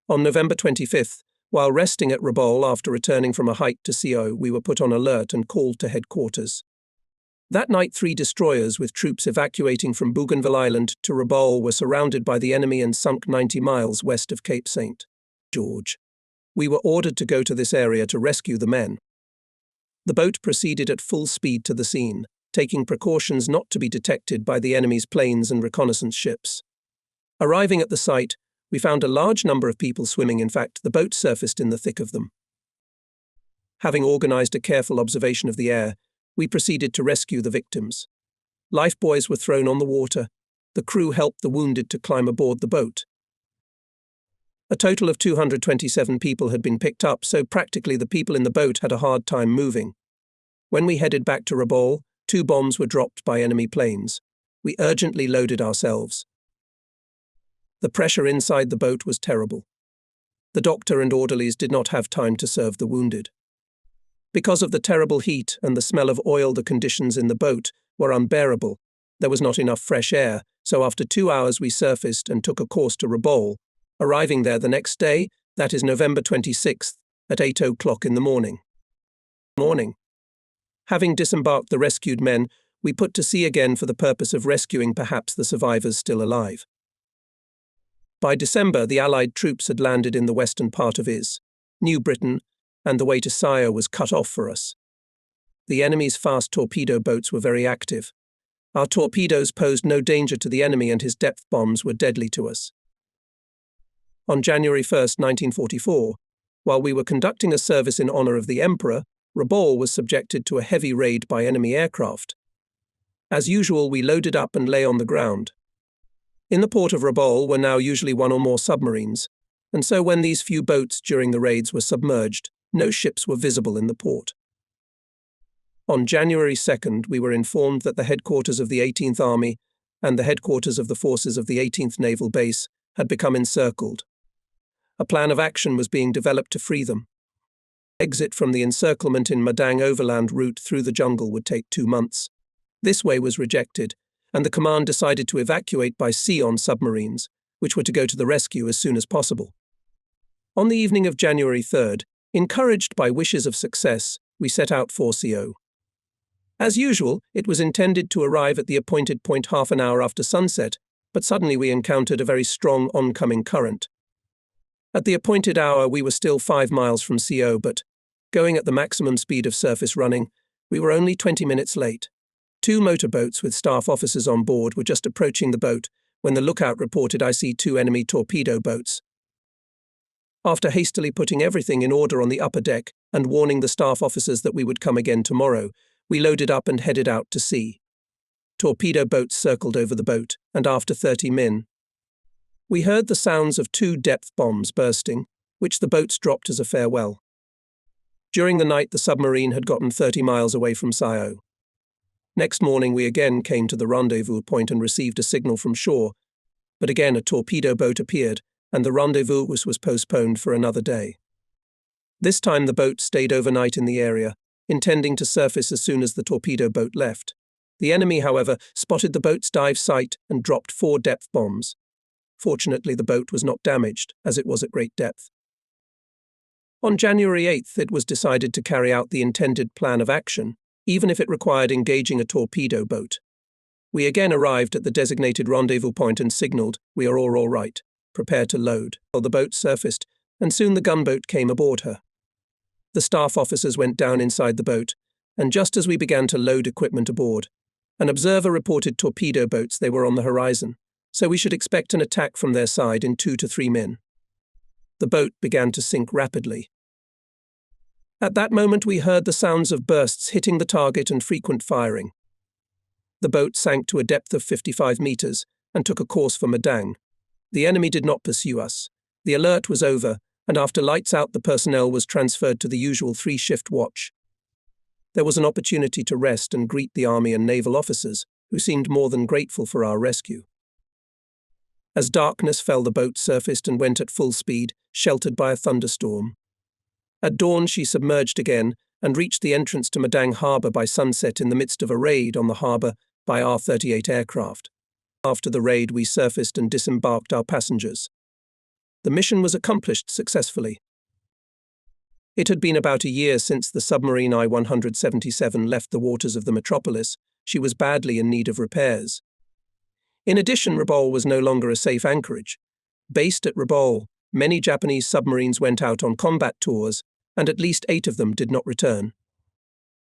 Speaker 1: On November 25th, while resting at Rabaul after returning from a hike to Sio, we were put on alert and called to headquarters. That night, 3 destroyers with troops evacuating from Bougainville Island to Rabaul were surrounded by the enemy and sunk 90 miles west of Cape St. George. We were ordered to go to this area to rescue the men. The boat proceeded at full speed to the scene, taking precautions not to be detected by the enemy's planes and reconnaissance ships. Arriving at the site, we found a large number of people swimming. In fact, the boat surfaced in the thick of them. Having organized a careful observation of the air, we proceeded to rescue the victims. Lifebuoys were thrown on the water. The crew helped the wounded to climb aboard the boat. A total of 227 people had been picked up, so practically the people in the boat had a hard time moving. When we headed back to Rabaul, 2 bombs were dropped by enemy planes. We urgently loaded ourselves. The pressure inside the boat was terrible. The doctor and orderlies did not have time to serve the wounded. Because of the terrible heat and the smell of oil, the conditions in the boat were unbearable. There was not enough fresh air, so after 2 hours we surfaced and took a course to Rabaul, arriving there the next day, that is November 26th, at 8 o'clock in the morning. Having disembarked the rescued men, we put to sea again for the purpose of rescuing perhaps the survivors still alive. By December, the Allied troops had landed in the western part of New Britain, and the way to Sio was cut off for us. The enemy's fast torpedo boats were very active. Our torpedoes posed no danger to the enemy, and his depth bombs were deadly to us. On January 1st, 1944, while we were conducting a service in honor of the Emperor, Rabaul was subjected to a heavy raid by enemy aircraft. As usual, we loaded up and lay on the ground. In the port of Rabaul were now usually 1 or more submarines, and so when these few boats during the raids were submerged, no ships were visible in the port. On January 2nd, we were informed that the headquarters of the 18th Army and the headquarters of the forces of the 18th Naval Base had become encircled. A plan of action was being developed to free them. Exit from the encirclement in Madang overland route through the jungle would take 2 months. This way was rejected, and the command decided to evacuate by sea on submarines, which were to go to the rescue as soon as possible. On the evening of January 3rd, encouraged by wishes of success, we set out for Sio. As usual, it was intended to arrive at the appointed point half an hour after sunset, but suddenly we encountered a very strong oncoming current. At the appointed hour, we were still 5 miles from Sio, but, going at the maximum speed of surface running, we were only 20 minutes late. 2 motorboats with staff officers on board were just approaching the boat when the lookout reported, "I see 2 enemy torpedo boats." After hastily putting everything in order on the upper deck and warning the staff officers that we would come again tomorrow, we loaded up and headed out to sea. Torpedo boats circled over the boat, and after 30 min, we heard the sounds of 2 depth bombs bursting, which the boats dropped as a farewell. During the night, the submarine had gotten 30 miles away from Sio. Next morning we again came to the rendezvous point and received a signal from shore, but again a torpedo boat appeared, and the rendezvous was postponed for another day. This time the boat stayed overnight in the area, intending to surface as soon as the torpedo boat left. The enemy, however, spotted the boat's dive site and dropped 4 depth bombs. Fortunately, the boat was not damaged, as it was at great depth. On January 8th, it was decided to carry out the intended plan of action, even if it required engaging a torpedo boat. We again arrived at the designated rendezvous point and signaled, "We are all right. Prepare to load." Well, the boat surfaced, and soon the gunboat came aboard her. The staff officers went down inside the boat, and just as we began to load equipment aboard, an observer reported torpedo boats. They were on the horizon, so we should expect an attack from their side in 2 to 3 men. The boat began to sink rapidly. At that moment we heard the sounds of bursts hitting the target and frequent firing. The boat sank to a depth of 55 meters and took a course for Madang. The enemy did not pursue us. The alert was over, and after lights out the personnel was transferred to the usual 3-shift watch. There was an opportunity to rest and greet the army and naval officers, who seemed more than grateful for our rescue. As darkness fell, the boat surfaced and went at full speed, sheltered by a thunderstorm. At dawn she submerged again and reached the entrance to Madang Harbour by sunset in the midst of a raid on the harbour by R-38 aircraft. After the raid we surfaced and disembarked our passengers. The mission was accomplished successfully. It had been about a year since the submarine I-177 left the waters of the metropolis. She was badly in need of repairs. In addition, Rabaul was no longer a safe anchorage. Based at Rabaul, many Japanese submarines went out on combat tours, and at least 8 of them did not return.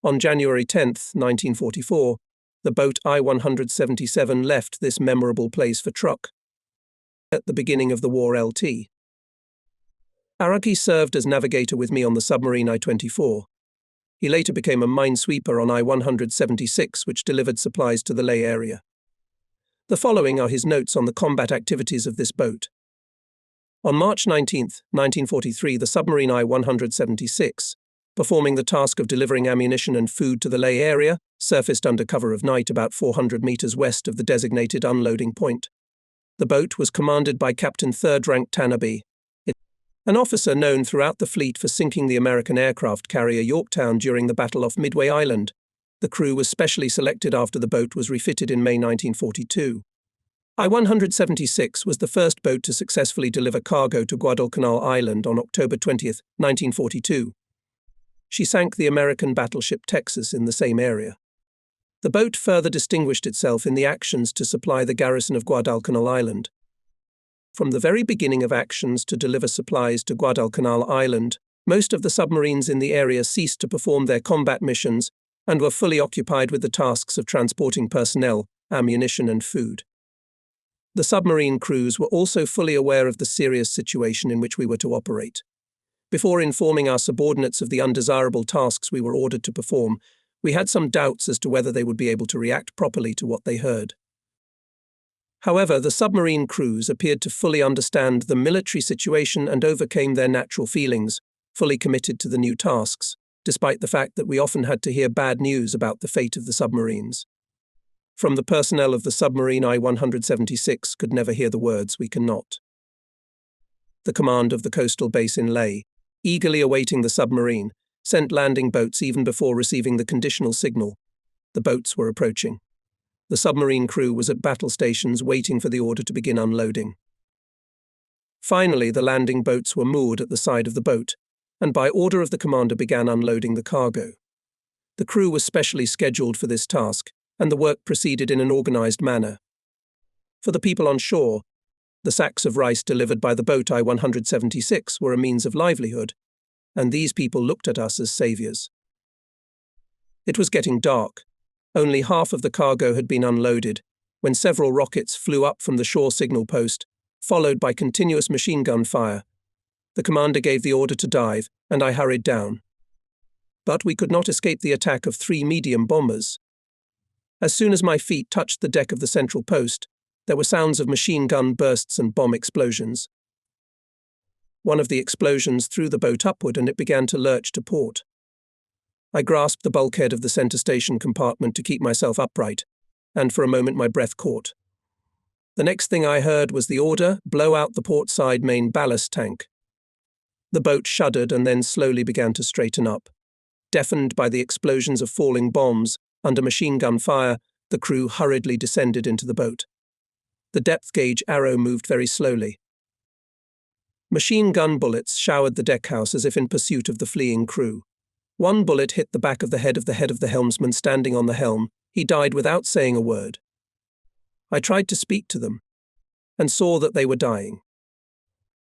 Speaker 1: On January 10, 1944, the boat I-177 left this memorable place for Truk. At the beginning of the war, Lt. Araki served as navigator with me on the submarine I-24. He later became a minesweeper on I-176, which delivered supplies to the Leh area. The following are his notes on the combat activities of this boat. On March 19, 1943, the submarine I-176, performing the task of delivering ammunition and food to the Leh area, surfaced under cover of night about 400 meters west of the designated unloading point. The boat was commanded by Captain 3rd Rank Tanabe, an officer known throughout the fleet for sinking the American aircraft carrier Yorktown during the Battle off Midway Island. The crew was specially selected after the boat was refitted in May 1942. I-176 was the first boat to successfully deliver cargo to Guadalcanal Island on October 20, 1942. She sank the American battleship Texas in the same area. The boat further distinguished itself in the actions to supply the garrison of Guadalcanal Island. From the very beginning of actions to deliver supplies to Guadalcanal Island, most of the submarines in the area ceased to perform their combat missions and were fully occupied with the tasks of transporting personnel, ammunition and food. The submarine crews were also fully aware of the serious situation in which we were to operate. Before informing our subordinates of the undesirable tasks we were ordered to perform, we had some doubts as to whether they would be able to react properly to what they heard. However, the submarine crews appeared to fully understand the military situation and overcame their natural feelings, fully committed to the new tasks, despite the fact that we often had to hear bad news about the fate of the submarines. From the personnel of the submarine I-176 could never hear the words, "We cannot." The command of the coastal base in Leh, eagerly awaiting the submarine, sent landing boats even before receiving the conditional signal. The boats were approaching. The submarine crew was at battle stations waiting for the order to begin unloading. Finally, the landing boats were moored at the side of the boat, and by order of the commander began unloading the cargo. The crew was specially scheduled for this task, and the work proceeded in an organized manner. For the people on shore, the sacks of rice delivered by the boat I-176 were a means of livelihood, and these people looked at us as saviors. It was getting dark. Only half of the cargo had been unloaded, when several rockets flew up from the shore signal post, followed by continuous machine gun fire. The commander gave the order to dive, and I hurried down. But we could not escape the attack of 3 medium bombers. As soon as my feet touched the deck of the central post, there were sounds of machine gun bursts and bomb explosions. One of the explosions threw the boat upward and it began to lurch to port. I grasped the bulkhead of the center station compartment to keep myself upright, and for a moment my breath caught. The next thing I heard was the order, blow out the port side main ballast tank. The boat shuddered and then slowly began to straighten up. Deafened by the explosions of falling bombs, under machine gun fire, the crew hurriedly descended into the boat. The depth gauge arrow moved very slowly. Machine gun bullets showered the deckhouse as if in pursuit of the fleeing crew. One bullet hit the back of the head of the helmsman standing on the helm. He died without saying a word. I tried to speak to them, and saw that they were dying.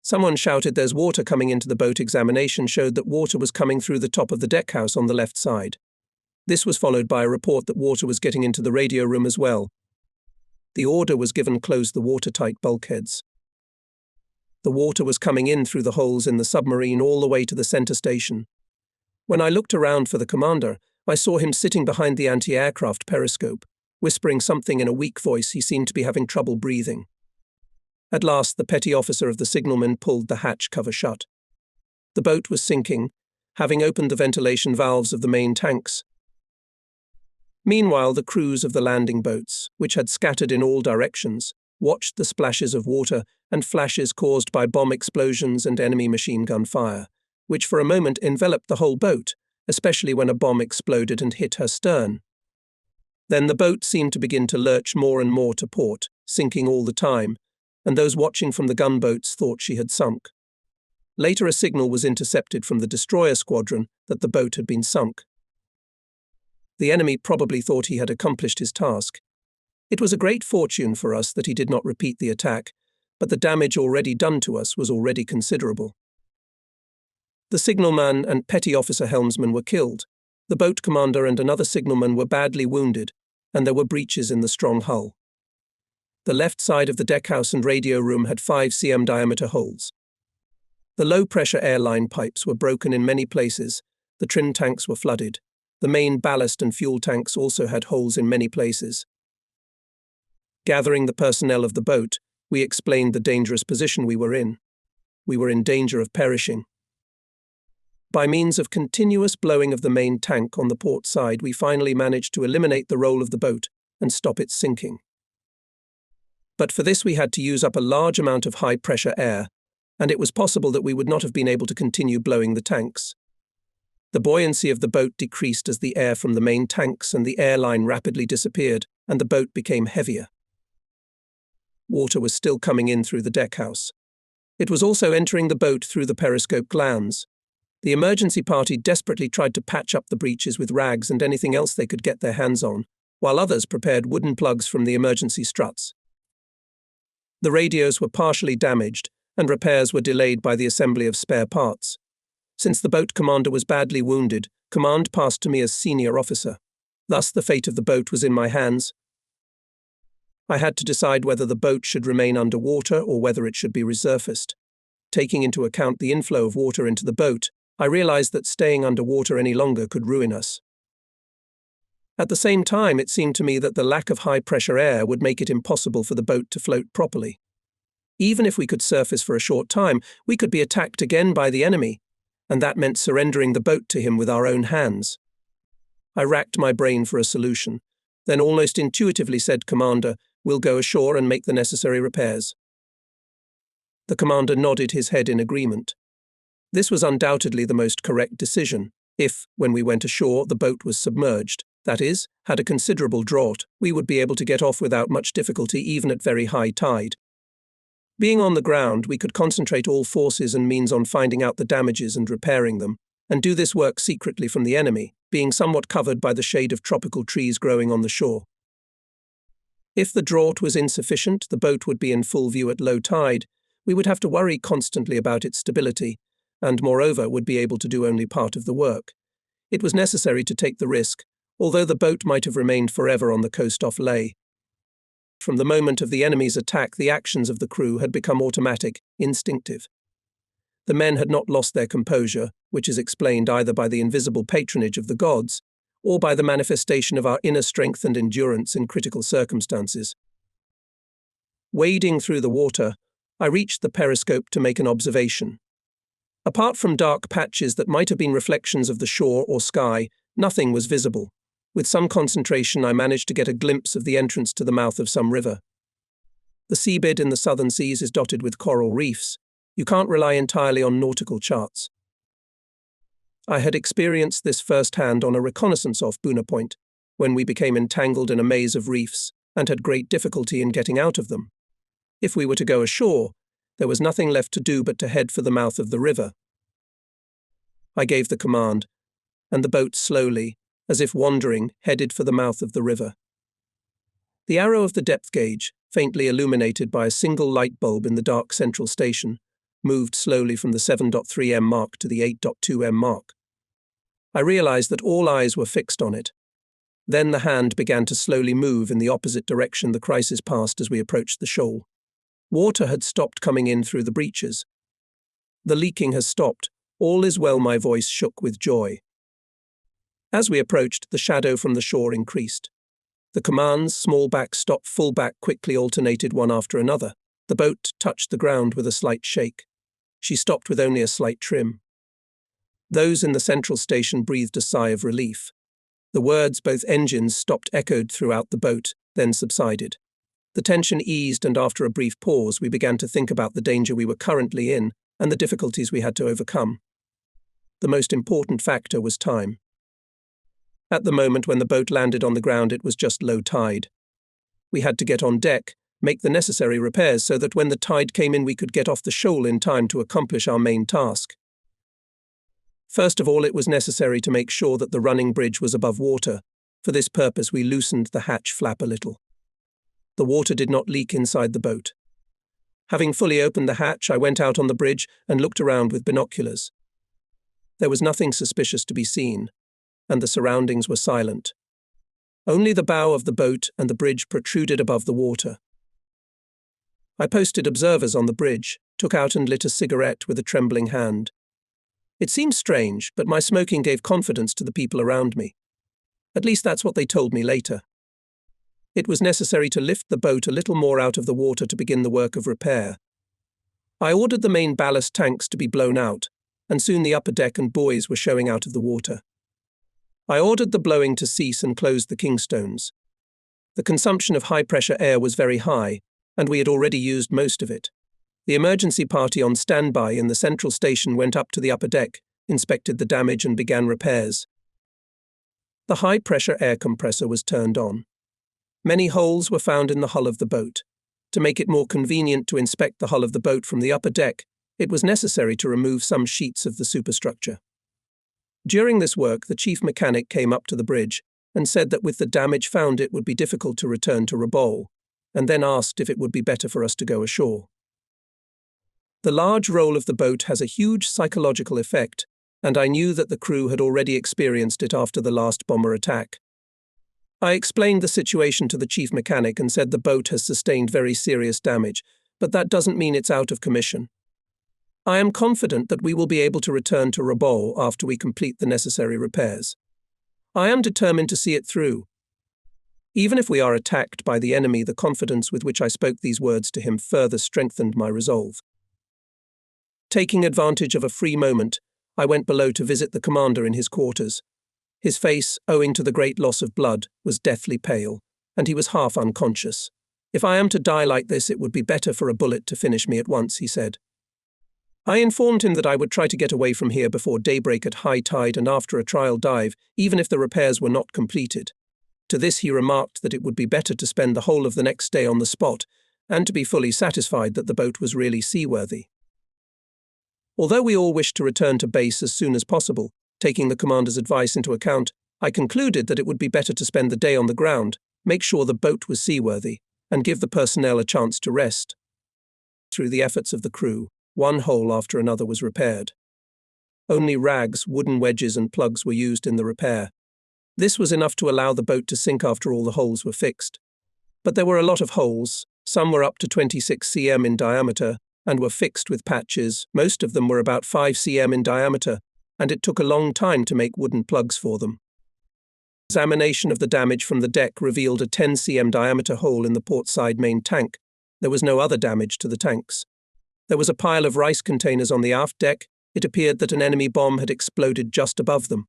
Speaker 1: Someone shouted there's water coming into the boat. Examination showed that water was coming through the top of the deckhouse on the left side. This was followed by a report that water was getting into the radio room as well. The order was given: close the watertight bulkheads. The water was coming in through the holes in the submarine all the way to the center station. When I looked around for the commander, I saw him sitting behind the anti-aircraft periscope, whispering something in a weak voice. He seemed to be having trouble breathing. At last, the petty officer of the signalman pulled the hatch cover shut. The boat was sinking, having opened the ventilation valves of the main tanks. Meanwhile, the crews of the landing boats, which had scattered in all directions, watched the splashes of water and flashes caused by bomb explosions and enemy machine gun fire, which for a moment enveloped the whole boat, especially when a bomb exploded and hit her stern. Then the boat seemed to begin to lurch more and more to port, sinking all the time, and those watching from the gunboats thought she had sunk. Later, a signal was intercepted from the destroyer squadron that the boat had been sunk. The enemy probably thought he had accomplished his task. It was a great fortune for us that he did not repeat the attack, but the damage already done to us was already considerable. The signalman and petty officer helmsman were killed. The boat commander and another signalman were badly wounded, and there were breaches in the strong hull. The left side of the deckhouse and radio room had 5 cm diameter holes. The low-pressure airline pipes were broken in many places, the trim tanks were flooded. The main ballast and fuel tanks also had holes in many places. Gathering the personnel of the boat, we explained the dangerous position we were in. We were in danger of perishing. By means of continuous blowing of the main tank on the port side, we finally managed to eliminate the roll of the boat and stop its sinking. But for this we had to use up a large amount of high-pressure air, and it was possible that we would not have been able to continue blowing the tanks. The buoyancy of the boat decreased as the air from the main tanks and the airline rapidly disappeared, and the boat became heavier. Water was still coming in through the deckhouse. It was also entering the boat through the periscope glands. The emergency party desperately tried to patch up the breaches with rags and anything else they could get their hands on, while others prepared wooden plugs from the emergency struts. The radios were partially damaged, and repairs were delayed by the assembly of spare parts. Since the boat commander was badly wounded, command passed to me as senior officer. Thus the fate of the boat was in my hands. I had to decide whether the boat should remain underwater or whether it should be resurfaced. Taking into account the inflow of water into the boat, I realized that staying underwater any longer could ruin us. At the same time, it seemed to me that the lack of high-pressure air would make it impossible for the boat to float properly. Even if we could surface for a short time, we could be attacked again by the enemy, and that meant surrendering the boat to him with our own hands. I racked my brain for a solution, then almost intuitively said, "Commander, we'll go ashore and make the necessary repairs." The commander nodded his head in agreement. This was undoubtedly the most correct decision. If, when we went ashore, the boat was submerged, that is, had a considerable draught, we would be able to get off without much difficulty even at very high tide. Being on the ground, we could concentrate all forces and means on finding out the damages and repairing them, and do this work secretly from the enemy, being somewhat covered by the shade of tropical trees growing on the shore. If the draught was insufficient, the boat would be in full view at low tide. We would have to worry constantly about its stability, and moreover would be able to do only part of the work. It was necessary to take the risk, although the boat might have remained forever on the coast off Ley. From the moment of the enemy's attack, the actions of the crew had become automatic, instinctive. The men had not lost their composure, which is explained either by the invisible patronage of the gods, or by the manifestation of our inner strength and endurance in critical circumstances. Wading through the water, I reached the periscope to make an observation. Apart from dark patches that might have been reflections of the shore or sky, Nothing was visible. With some concentration, I managed to get a glimpse of the entrance to the mouth of some river. The seabed in the southern seas is dotted with coral reefs. You can't rely entirely on nautical charts. I had experienced this firsthand on a reconnaissance off Buna Point, when we became entangled in a maze of reefs and had great difficulty in getting out of them. If we were to go ashore, there was nothing left to do but to head for the mouth of the river. I gave the command, and the boat slowly, as if wandering, headed for the mouth of the river. The arrow of the depth gauge, faintly illuminated by a single light bulb in the dark central station, moved slowly from the 7.3 m mark to the 8.2 m mark. I realized that all eyes were fixed on it. Then the hand began to slowly move in the opposite direction the crisis passed as we approached the shoal. Water had stopped coming in through the breaches. The leaking has stopped. All is well, my voice shook with joy. As we approached, the shadow from the shore increased. The commands, small back, stop, full back, quickly alternated one after another. The boat touched the ground with a slight shake. She stopped with only a slight trim. Those in the central station breathed a sigh of relief. The words "both engines stopped" echoed throughout the boat, then subsided. The tension eased, and after a brief pause, we began to think about the danger we were currently in and the difficulties we had to overcome. The most important factor was time. At the moment when the boat landed on the ground, it was just low tide. We had to get on deck, make the necessary repairs so that when the tide came in we could get off the shoal in time to accomplish our main task. First of all, it was necessary to make sure that the running bridge was above water. For this purpose, we loosened the hatch flap a little. The water did not leak inside the boat. Having fully opened the hatch, I went out on the bridge and looked around with binoculars. There was nothing suspicious to be seen, and the surroundings were silent. Only the bow of the boat and the bridge protruded above the water. I posted observers on the bridge, took out and lit a cigarette with a trembling hand. It seemed strange, but my smoking gave confidence to the people around me. At least that's what they told me later. It was necessary to lift the boat a little more out of the water to begin the work of repair. I ordered the main ballast tanks to be blown out, and soon the upper deck and buoys were showing out of the water. I ordered the blowing to cease and closed the kingstones. The consumption of high-pressure air was very high, and we had already used most of it. The emergency party on standby in the central station went up to the upper deck, inspected the damage and began repairs. The high-pressure air compressor was turned on. Many holes were found in the hull of the boat. To make it more convenient to inspect the hull of the boat from the upper deck, it was necessary to remove some sheets of the superstructure. During this work, the chief mechanic came up to the bridge and said that with the damage found it would be difficult to return to Rabaul, and then asked if it would be better for us to go ashore. The large roll of the boat has a huge psychological effect, and I knew that the crew had already experienced it after the last bomber attack. I explained the situation to the chief mechanic and said the boat has sustained very serious damage, but that doesn't mean it's out of commission. I am confident that we will be able to return to Rabaul after we complete the necessary repairs. I am determined to see it through. Even if we are attacked by the enemy, the confidence with which I spoke these words to him further strengthened my resolve. Taking advantage of a free moment, I went below to visit the commander in his quarters. His face, owing to the great loss of blood, was deathly pale, and he was half unconscious. "If I am to die like this, it would be better for a bullet to finish me at once," he said. I informed him that I would try to get away from here before daybreak at high tide and after a trial dive, even if the repairs were not completed. To this he remarked that it would be better to spend the whole of the next day on the spot, and to be fully satisfied that the boat was really seaworthy. Although we all wished to return to base as soon as possible, taking the commander's advice into account, I concluded that it would be better to spend the day on the ground, make sure the boat was seaworthy, and give the personnel a chance to rest. Through the efforts of the crew, one hole after another was repaired. Only rags, wooden wedges and plugs were used in the repair. This was enough to allow the boat to sink after all the holes were fixed. But there were a lot of holes. Some were up to 26 cm in diameter and were fixed with patches. Most of them were about 5 cm in diameter, and it took a long time to make wooden plugs for them. Examination of the damage from the deck revealed a 10 cm diameter hole in the port side main tank. There was no other damage to the tanks. There was a pile of rice containers on the aft deck. It appeared that an enemy bomb had exploded just above them.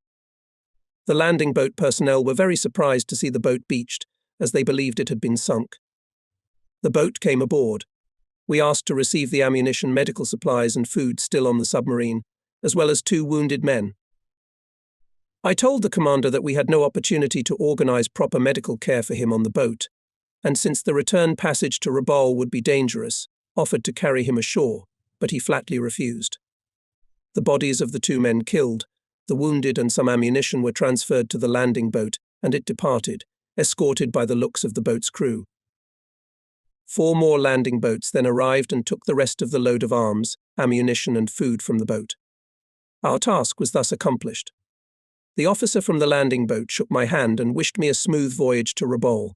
Speaker 1: The landing boat personnel were very surprised to see the boat beached, as they believed it had been sunk. The boat came aboard. We asked to receive the ammunition, medical supplies, and food still on the submarine, as well as 2 wounded men. I told the commander that we had no opportunity to organize proper medical care for him on the boat, and since the return passage to Rabaul would be dangerous, offered to carry him ashore, but he flatly refused. The bodies of the 2 men killed, the wounded and some ammunition were transferred to the landing boat, and it departed, escorted by the looks of the boat's crew. 4 more landing boats then arrived and took the rest of the load of arms, ammunition, and food from the boat. Our task was thus accomplished. The officer from the landing boat shook my hand and wished me a smooth voyage to Rabaul.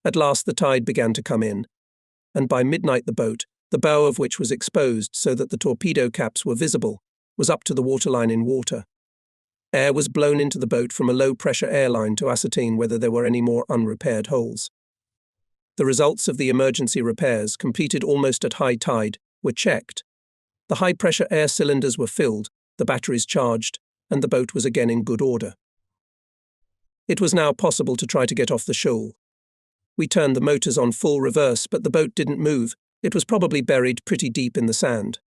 Speaker 1: At last the tide began to come in, and by midnight the boat, the bow of which was exposed so that the torpedo caps were visible, was up to the waterline in water. Air was blown into the boat from a low-pressure airline to ascertain whether there were any more unrepaired holes. The results of the emergency repairs, completed almost at high tide, were checked. The high-pressure air cylinders were filled, the batteries charged, and the boat was again in good order. It was now possible to try to get off the shoal. We turned the motors on full reverse, but the boat didn't move. It was probably buried pretty deep in the sand.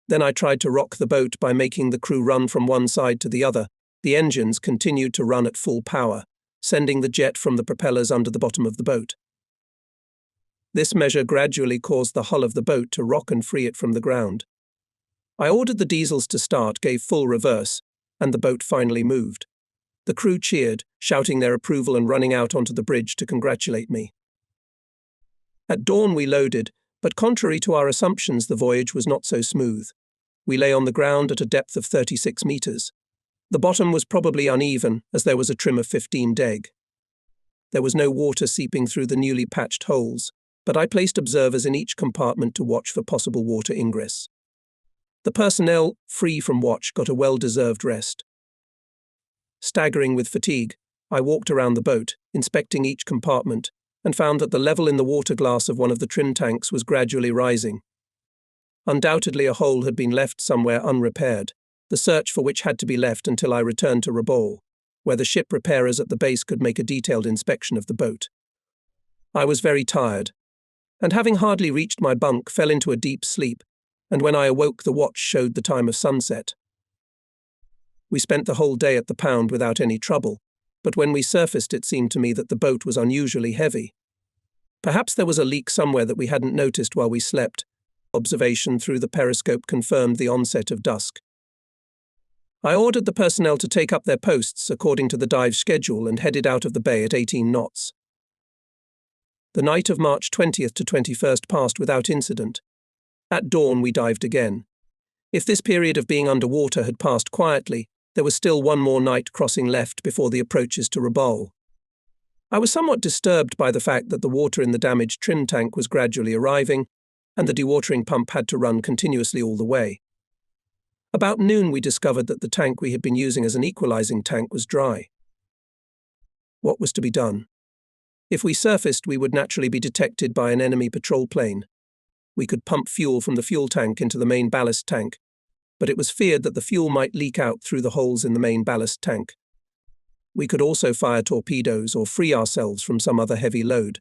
Speaker 1: Then I tried to rock the boat by making the crew run from one side to the other. The engines continued to run at full power, sending the jet from the propellers under the bottom of the boat. This measure gradually caused the hull of the boat to rock and free it from the ground. I ordered the diesels to start, gave full reverse, and the boat finally moved. The crew cheered, shouting their approval and running out onto the bridge to congratulate me. At dawn we loaded, but contrary to our assumptions, the voyage was not so smooth. We lay on the ground at a depth of 36 meters. The bottom was probably uneven, as there was a trim of 15 deg. There was no water seeping through the newly patched holes, but I placed observers in each compartment to watch for possible water ingress. The personnel, free from watch, got a well-deserved rest. Staggering with fatigue, I walked around the boat, inspecting each compartment, and found that the level in the water glass of one of the trim tanks was gradually rising. Undoubtedly a hole had been left somewhere unrepaired, the search for which had to be left until I returned to Rabaul, where the ship repairers at the base could make a detailed inspection of the boat. I was very tired, and having hardly reached my bunk, fell into a deep sleep, and when I awoke the watch showed the time of sunset. We spent the whole day at the pound without any trouble, but when we surfaced it seemed to me that the boat was unusually heavy. Perhaps there was a leak somewhere that we hadn't noticed while we slept. Observation through the periscope confirmed the onset of dusk. I ordered the personnel to take up their posts according to the dive schedule and headed out of the bay at 18 knots. The night of March 20th to 21st passed without incident. At dawn we dived again. If this period of being underwater had passed quietly, there was still one more night crossing left before the approaches to Rabaul. I was somewhat disturbed by the fact that the water in the damaged trim tank was gradually arriving, and the dewatering pump had to run continuously all the way. About noon we discovered that the tank we had been using as an equalizing tank was dry. What was to be done? If we surfaced, we would naturally be detected by an enemy patrol plane. We could pump fuel from the fuel tank into the main ballast tank, but it was feared that the fuel might leak out through the holes in the main ballast tank. We could also fire torpedoes or free ourselves from some other heavy load,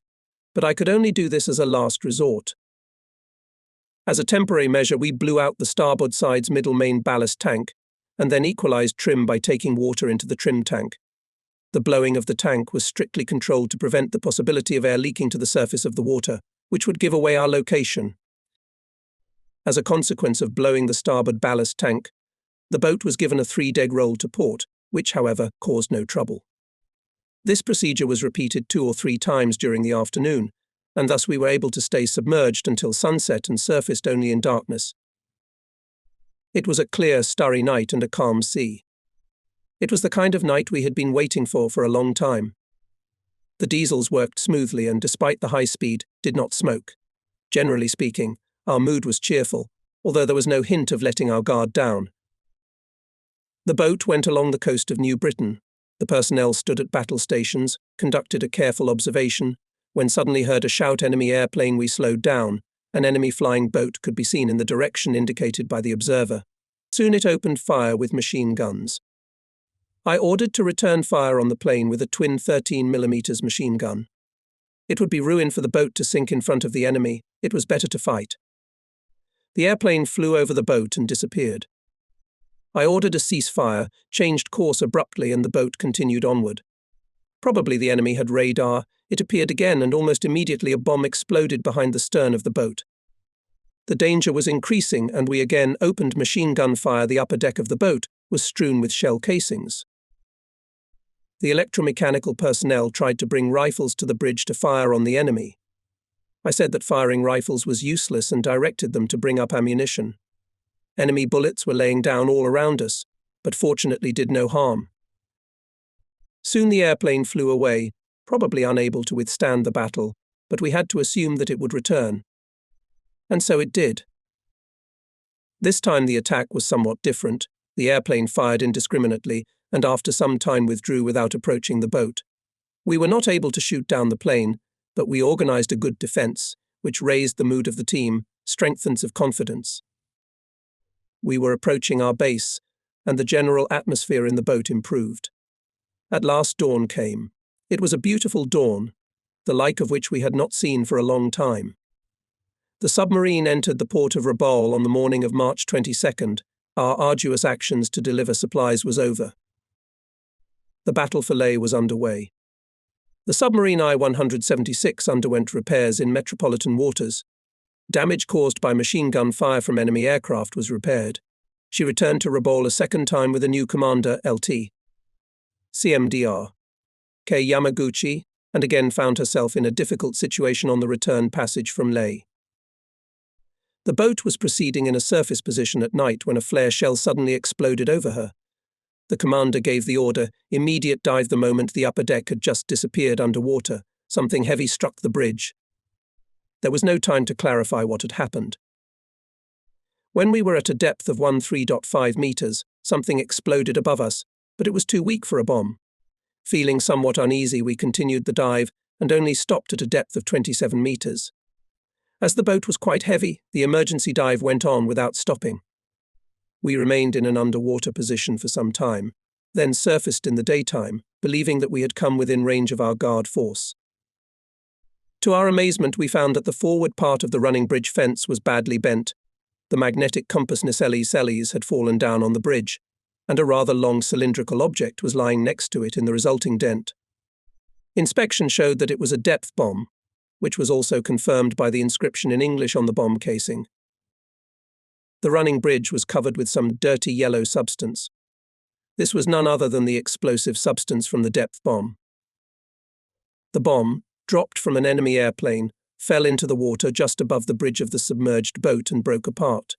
Speaker 1: but I could only do this as a last resort. As a temporary measure, we blew out the starboard side's middle main ballast tank and then equalized trim by taking water into the trim tank. The blowing of the tank was strictly controlled to prevent the possibility of air leaking to the surface of the water, which would give away our location. As a consequence of blowing the starboard ballast tank, the boat was given a 3-deg roll to port, which, however, caused no trouble. This procedure was repeated 2 or 3 times during the afternoon, and thus we were able to stay submerged until sunset and surfaced only in darkness. It was a clear, starry night and a calm sea. It was the kind of night we had been waiting for a long time. The diesels worked smoothly and, despite the high speed, did not smoke. Generally speaking, our mood was cheerful, although there was no hint of letting our guard down. The boat went along the coast of New Britain. The personnel stood at battle stations, conducted a careful observation. When suddenly heard a shout enemy airplane, we slowed down. An enemy flying boat could be seen in the direction indicated by the observer. Soon it opened fire with machine guns. I ordered to return fire on the plane with a twin 13mm machine gun. It would be ruin for the boat to sink in front of the enemy. It was better to fight. The airplane flew over the boat and disappeared. I ordered a ceasefire, changed course abruptly, and the boat continued onward. Probably the enemy had radar. It appeared again, and almost immediately a bomb exploded behind the stern of the boat. The danger was increasing, and we again opened machine gun fire. The upper deck of the boat was strewn with shell casings. The electromechanical personnel tried to bring rifles to the bridge to fire on the enemy. I said that firing rifles was useless and directed them to bring up ammunition. Enemy bullets were laying down all around us, but fortunately did no harm. Soon the airplane flew away, probably unable to withstand the battle, but we had to assume that it would return. And so it did. This time the attack was somewhat different. The airplane fired indiscriminately, and after some time withdrew without approaching the boat. We were not able to shoot down the plane, but we organized a good defense, which raised the mood of the team, strengthened of confidence. We were approaching our base, and the general atmosphere in the boat improved. At last dawn came. It was a beautiful dawn, the like of which we had not seen for a long time. The submarine entered the port of Rabaul on the morning of March 22nd. Our arduous actions to deliver supplies was over. The battle for Leh was underway. The submarine I-176 underwent repairs in metropolitan waters. Damage caused by machine gun fire from enemy aircraft was repaired. She returned to Rabaul a second time with a new commander, LT. CMDR. K. Yamaguchi, and again found herself in a difficult situation on the return passage from Leh. The boat was proceeding in a surface position at night when a flare shell suddenly exploded over her. The commander gave the order, immediate dive. The moment the upper deck had just disappeared under water, something heavy struck the bridge. There was no time to clarify what had happened. When we were at a depth of 13.5 meters, something exploded above us, but it was too weak for a bomb. Feeling somewhat uneasy, we continued the dive and only stopped at a depth of 27 meters. As the boat was quite heavy, the emergency dive went on without stopping. We remained in an underwater position for some time, then surfaced in the daytime, believing that we had come within range of our guard force. To our amazement, we found that the forward part of the running bridge fence was badly bent. The magnetic compass nacelles had fallen down on the bridge, and a rather long cylindrical object was lying next to it in the resulting dent. Inspection showed that it was a depth bomb, which was also confirmed by the inscription in English on the bomb casing. The running bridge was covered with some dirty yellow substance. This was none other than the explosive substance from the depth bomb. The bomb, dropped from an enemy airplane, fell into the water just above the bridge of the submerged boat and broke apart.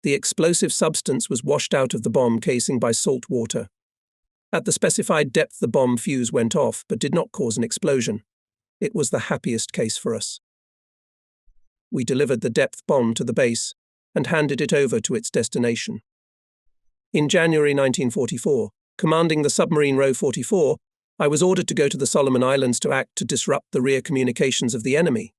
Speaker 1: The explosive substance was washed out of the bomb casing by salt water. At the specified depth, the bomb fuse went off, but did not cause an explosion. It was the happiest case for us. We delivered the depth bomb to the base and handed it over to its destination. In January 1944, commanding the submarine Row 44, I was ordered to go to the Solomon Islands to act to disrupt the rear communications of the enemy.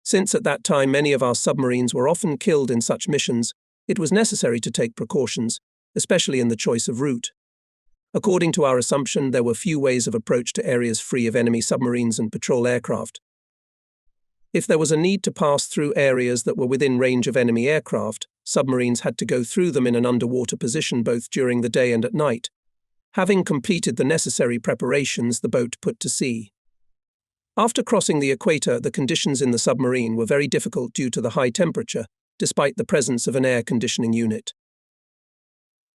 Speaker 1: Since at that time many of our submarines were often killed in such missions, it was necessary to take precautions, especially in the choice of route. According to our assumption, there were few ways of approach to areas free of enemy submarines and patrol aircraft. If there was a need to pass through areas that were within range of enemy aircraft, submarines had to go through them in an underwater position both during the day and at night. Having completed the necessary preparations, the boat put to sea. After crossing the equator, the conditions in the submarine were very difficult due to the high temperature, despite the presence of an air conditioning unit.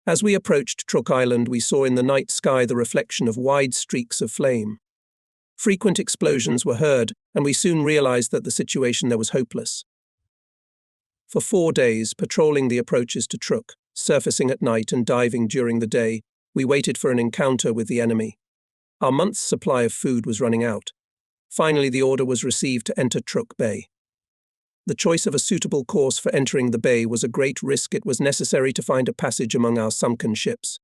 Speaker 1: As we approached Truk Island, we saw in the night sky the reflection of wide streaks of flame. Frequent explosions were heard, and we soon realized that the situation there was hopeless. For 4 days, patrolling the approaches to Truk, surfacing at night and diving during the day, we waited for an encounter with the enemy. Our month's supply of food was running out. Finally, the order was received to enter Truk Bay. The choice of a suitable course for entering the bay was a great risk. It was necessary to find a passage among our sunken ships.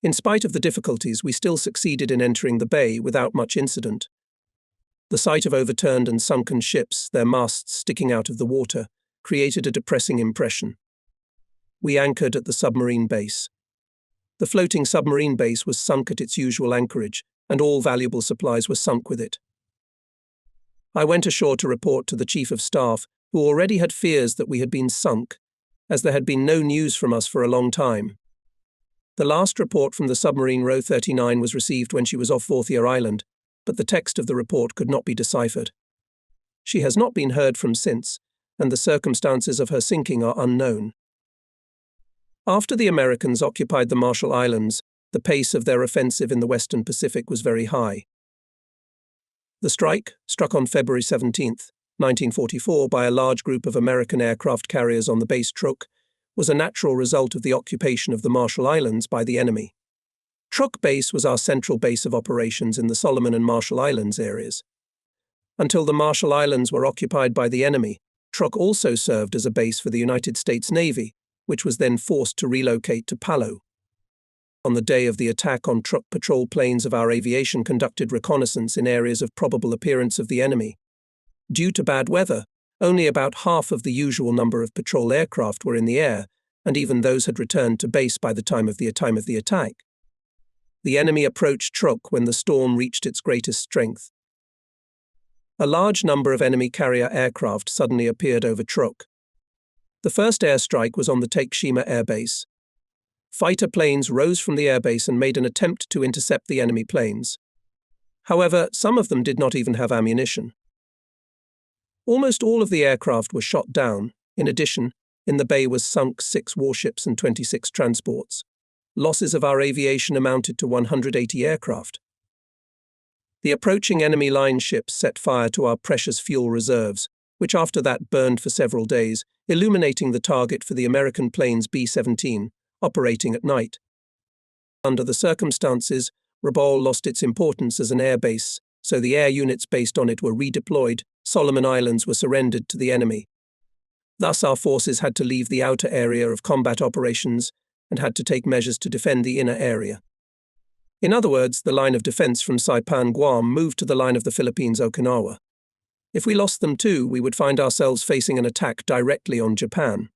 Speaker 1: In spite of the difficulties, we still succeeded in entering the bay without much incident. The sight of overturned and sunken ships, their masts sticking out of the water, created a depressing impression. We anchored at the submarine base. The floating submarine base was sunk at its usual anchorage, and all valuable supplies were sunk with it. I went ashore to report to the Chief of Staff, who already had fears that we had been sunk, as there had been no news from us for a long time. The last report from the submarine Row 39 was received when she was off Vorthia Island, but the text of the report could not be deciphered. She has not been heard from since, and the circumstances of her sinking are unknown. After the Americans occupied the Marshall Islands, the pace of their offensive in the Western Pacific was very high. The strike, struck on February 17, 1944, by a large group of American aircraft carriers on the base Truk, was a natural result of the occupation of the Marshall Islands by the enemy. Truk Base was our central base of operations in the Solomon and Marshall Islands areas. Until the Marshall Islands were occupied by the enemy, Truk also served as a base for the United States Navy, which was then forced to relocate to Palau. On the day of the attack on Truk, patrol planes of our aviation conducted reconnaissance in areas of probable appearance of the enemy. Due to bad weather, only about half of the usual number of patrol aircraft were in the air, and even those had returned to base by the time of the attack. The enemy approached Truk when the storm reached its greatest strength. A large number of enemy carrier aircraft suddenly appeared over Truk. The first airstrike was on the Takeshima Air Base. Fighter planes rose from the airbase and made an attempt to intercept the enemy planes. However, some of them did not even have ammunition. Almost all of the aircraft were shot down. In addition, in the bay was sunk 6 warships and 26 transports. Losses of our aviation amounted to 180 aircraft. The approaching enemy line ships set fire to our precious fuel reserves, which after that burned for several days, illuminating the target for the American planes B-17, operating at night. Under the circumstances, Rabaul lost its importance as an air base, so the air units based on it were redeployed. Solomon Islands were surrendered to the enemy. Thus our forces had to leave the outer area of combat operations and had to take measures to defend the inner area. In other words, the line of defense from Saipan, Guam moved to the line of the Philippines, Okinawa. If we lost them too, we would find ourselves facing an attack directly on Japan.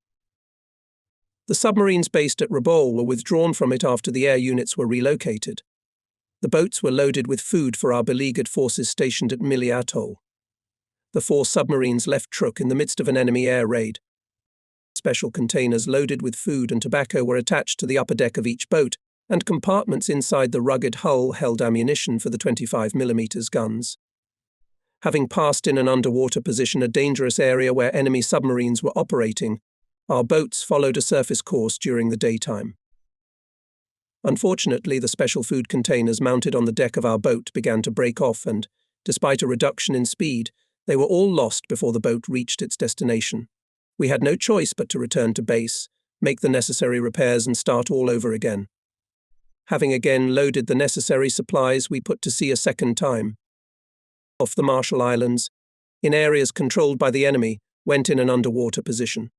Speaker 1: The submarines based at Rabaul were withdrawn from it after the air units were relocated. The boats were loaded with food for our beleaguered forces stationed at Mili Atoll. The 4 submarines left Truk in the midst of an enemy air raid. Special containers loaded with food and tobacco were attached to the upper deck of each boat, and compartments inside the rugged hull held ammunition for the 25mm guns. Having passed in an underwater position a dangerous area where enemy submarines were operating, our boats followed a surface course during the daytime. Unfortunately, the special food containers mounted on the deck of our boat began to break off and, despite a reduction in speed, they were all lost before the boat reached its destination. We had no choice but to return to base, make the necessary repairs and start all over again. Having again loaded the necessary supplies, we put to sea a second time. Off the Marshall Islands, in areas controlled by the enemy, went in an underwater position.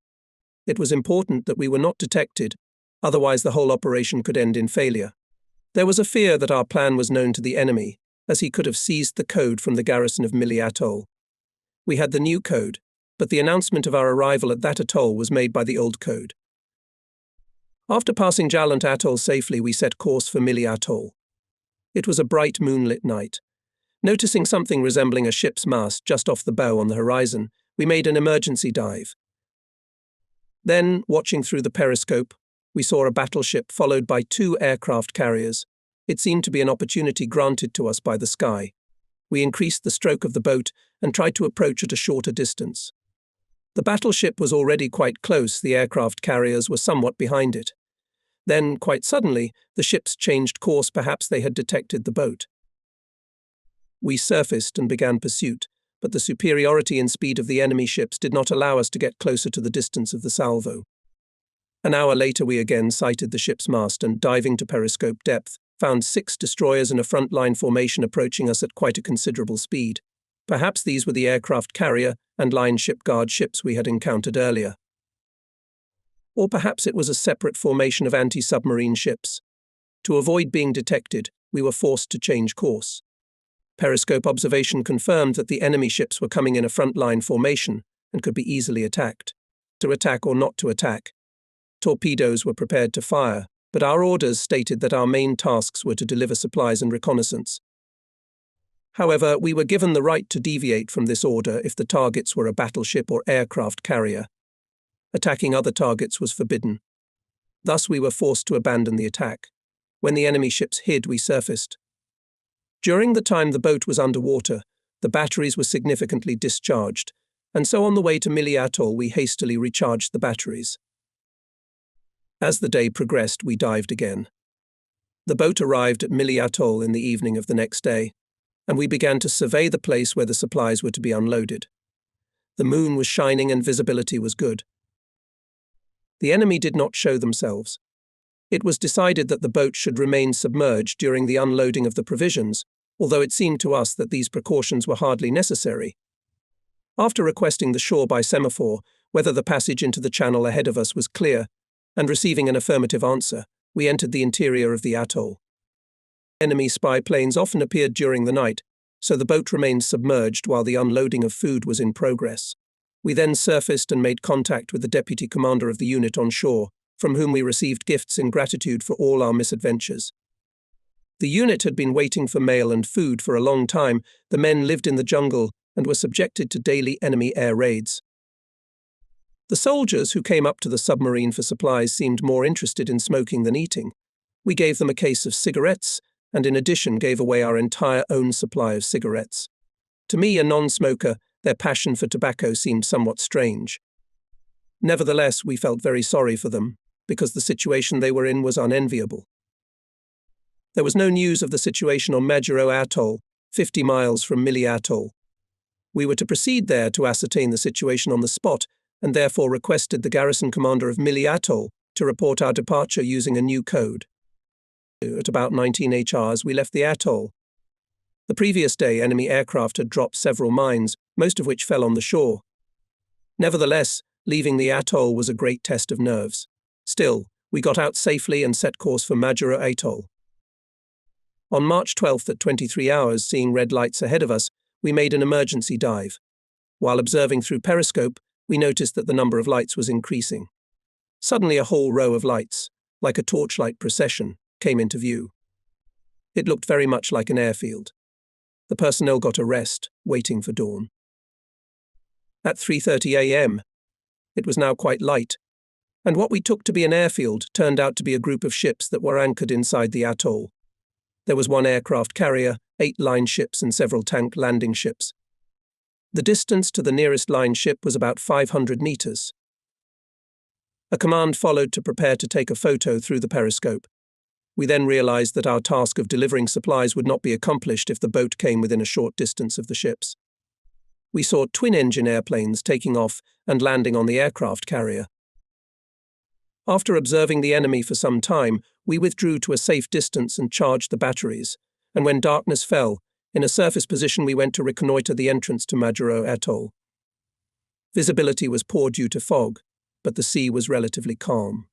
Speaker 1: It was important that we were not detected, otherwise the whole operation could end in failure. There was a fear that our plan was known to the enemy, as he could have seized the code from the garrison of Mili Atoll. We had the new code, but the announcement of our arrival at that atoll was made by the old code. After passing Jalant Atoll safely, we set course for Mili Atoll. It was a bright moonlit night. Noticing something resembling a ship's mast just off the bow on the horizon, we made an emergency dive. Then, watching through the periscope, we saw a battleship followed by 2 aircraft carriers. It seemed to be an opportunity granted to us by the sky. We increased the stroke of the boat and tried to approach at a shorter distance. The battleship was already quite close, the aircraft carriers were somewhat behind it. Then, quite suddenly, the ships changed course, perhaps they had detected the boat. We surfaced and began pursuit, but the superiority in speed of the enemy ships did not allow us to get closer to the distance of the salvo. An hour later we again sighted the ship's mast and, diving to periscope depth, found 6 destroyers in a front-line formation approaching us at quite a considerable speed. Perhaps these were the aircraft carrier and line ship guard ships we had encountered earlier. Or perhaps it was a separate formation of anti-submarine ships. To avoid being detected, we were forced to change course. Periscope observation confirmed that the enemy ships were coming in a front-line formation and could be easily attacked. To attack or not to attack. Torpedoes were prepared to fire, but our orders stated that our main tasks were to deliver supplies and reconnaissance. However, we were given the right to deviate from this order if the targets were a battleship or aircraft carrier. Attacking other targets was forbidden. Thus, we were forced to abandon the attack. When the enemy ships hid, we surfaced. During the time the boat was underwater, the batteries were significantly discharged, and so on the way to Mili Atoll we hastily recharged the batteries. As the day progressed, we dived again. The boat arrived at Mili Atoll in the evening of the next day, and we began to survey the place where the supplies were to be unloaded. The moon was shining and visibility was good. The enemy did not show themselves. It was decided that the boat should remain submerged during the unloading of the provisions, although it seemed to us that these precautions were hardly necessary. After requesting the shore by semaphore whether the passage into the channel ahead of us was clear, and receiving an affirmative answer, we entered the interior of the atoll. Enemy spy planes often appeared during the night, so the boat remained submerged while the unloading of food was in progress. We then surfaced and made contact with the deputy commander of the unit on shore, from whom we received gifts in gratitude for all our misadventures. The unit had been waiting for mail and food for a long time. The men lived in the jungle and were subjected to daily enemy air raids. The soldiers who came up to the submarine for supplies seemed more interested in smoking than eating. We gave them a case of cigarettes, and in addition gave away our entire own supply of cigarettes. To me, a non-smoker, their passion for tobacco seemed somewhat strange. Nevertheless, we felt very sorry for them, because the situation they were in was unenviable. There was no news of the situation on Majuro Atoll, 50 miles from Mili Atoll. We were to proceed there to ascertain the situation on the spot, and therefore requested the garrison commander of Mili Atoll to report our departure using a new code. At about 19 HRs, we left the atoll. The previous day, enemy aircraft had dropped several mines, most of which fell on the shore. Nevertheless, leaving the atoll was a great test of nerves. Still, we got out safely and set course for Majuro Atoll. On March 12th at 23 hours, seeing red lights ahead of us, we made an emergency dive. While observing through periscope, we noticed that the number of lights was increasing. Suddenly a whole row of lights, like a torchlight procession, came into view. It looked very much like an airfield. The personnel got a rest, waiting for dawn. At 3:30 a.m., it was now quite light, and what we took to be an airfield turned out to be a group of ships that were anchored inside the atoll. There was one aircraft carrier, 8 line ships and several tank landing ships. The distance to the nearest line ship was about 500 meters. A command followed to prepare to take a photo through the periscope. We then realized that our task of delivering supplies would not be accomplished if the boat came within a short distance of the ships. We saw twin-engine airplanes taking off and landing on the aircraft carrier. After observing the enemy for some time, we withdrew to a safe distance and charged the batteries, and when darkness fell, in a surface position we went to reconnoiter the entrance to Majuro Atoll. Visibility was poor due to fog, but the sea was relatively calm.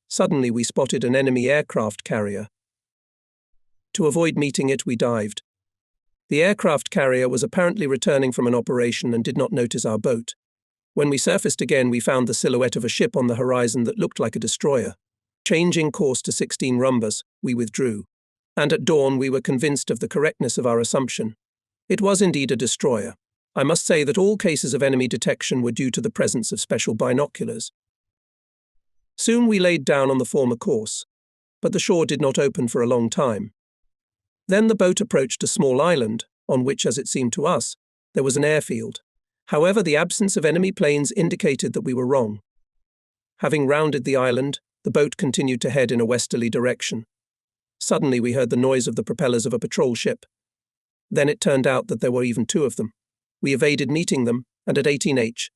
Speaker 1: Suddenly we spotted an enemy aircraft carrier. To avoid meeting it, we dived. The aircraft carrier was apparently returning from an operation and did not notice our boat. When we surfaced again, we found the silhouette of a ship on the horizon that looked like a destroyer. Changing course to 16 rhombus, we withdrew, and at dawn we were convinced of the correctness of our assumption. It was indeed a destroyer. I must say that all cases of enemy detection were due to the presence of special binoculars. Soon we laid down on the former course, but the shore did not open for a long time. Then the boat approached a small island, on which, as it seemed to us, there was an airfield. However, the absence of enemy planes indicated that we were wrong. Having rounded the island, the boat continued to head in a westerly direction. Suddenly we heard the noise of the propellers of a patrol ship. Then it turned out that there were even 2 of them. We evaded meeting them, and at 18H,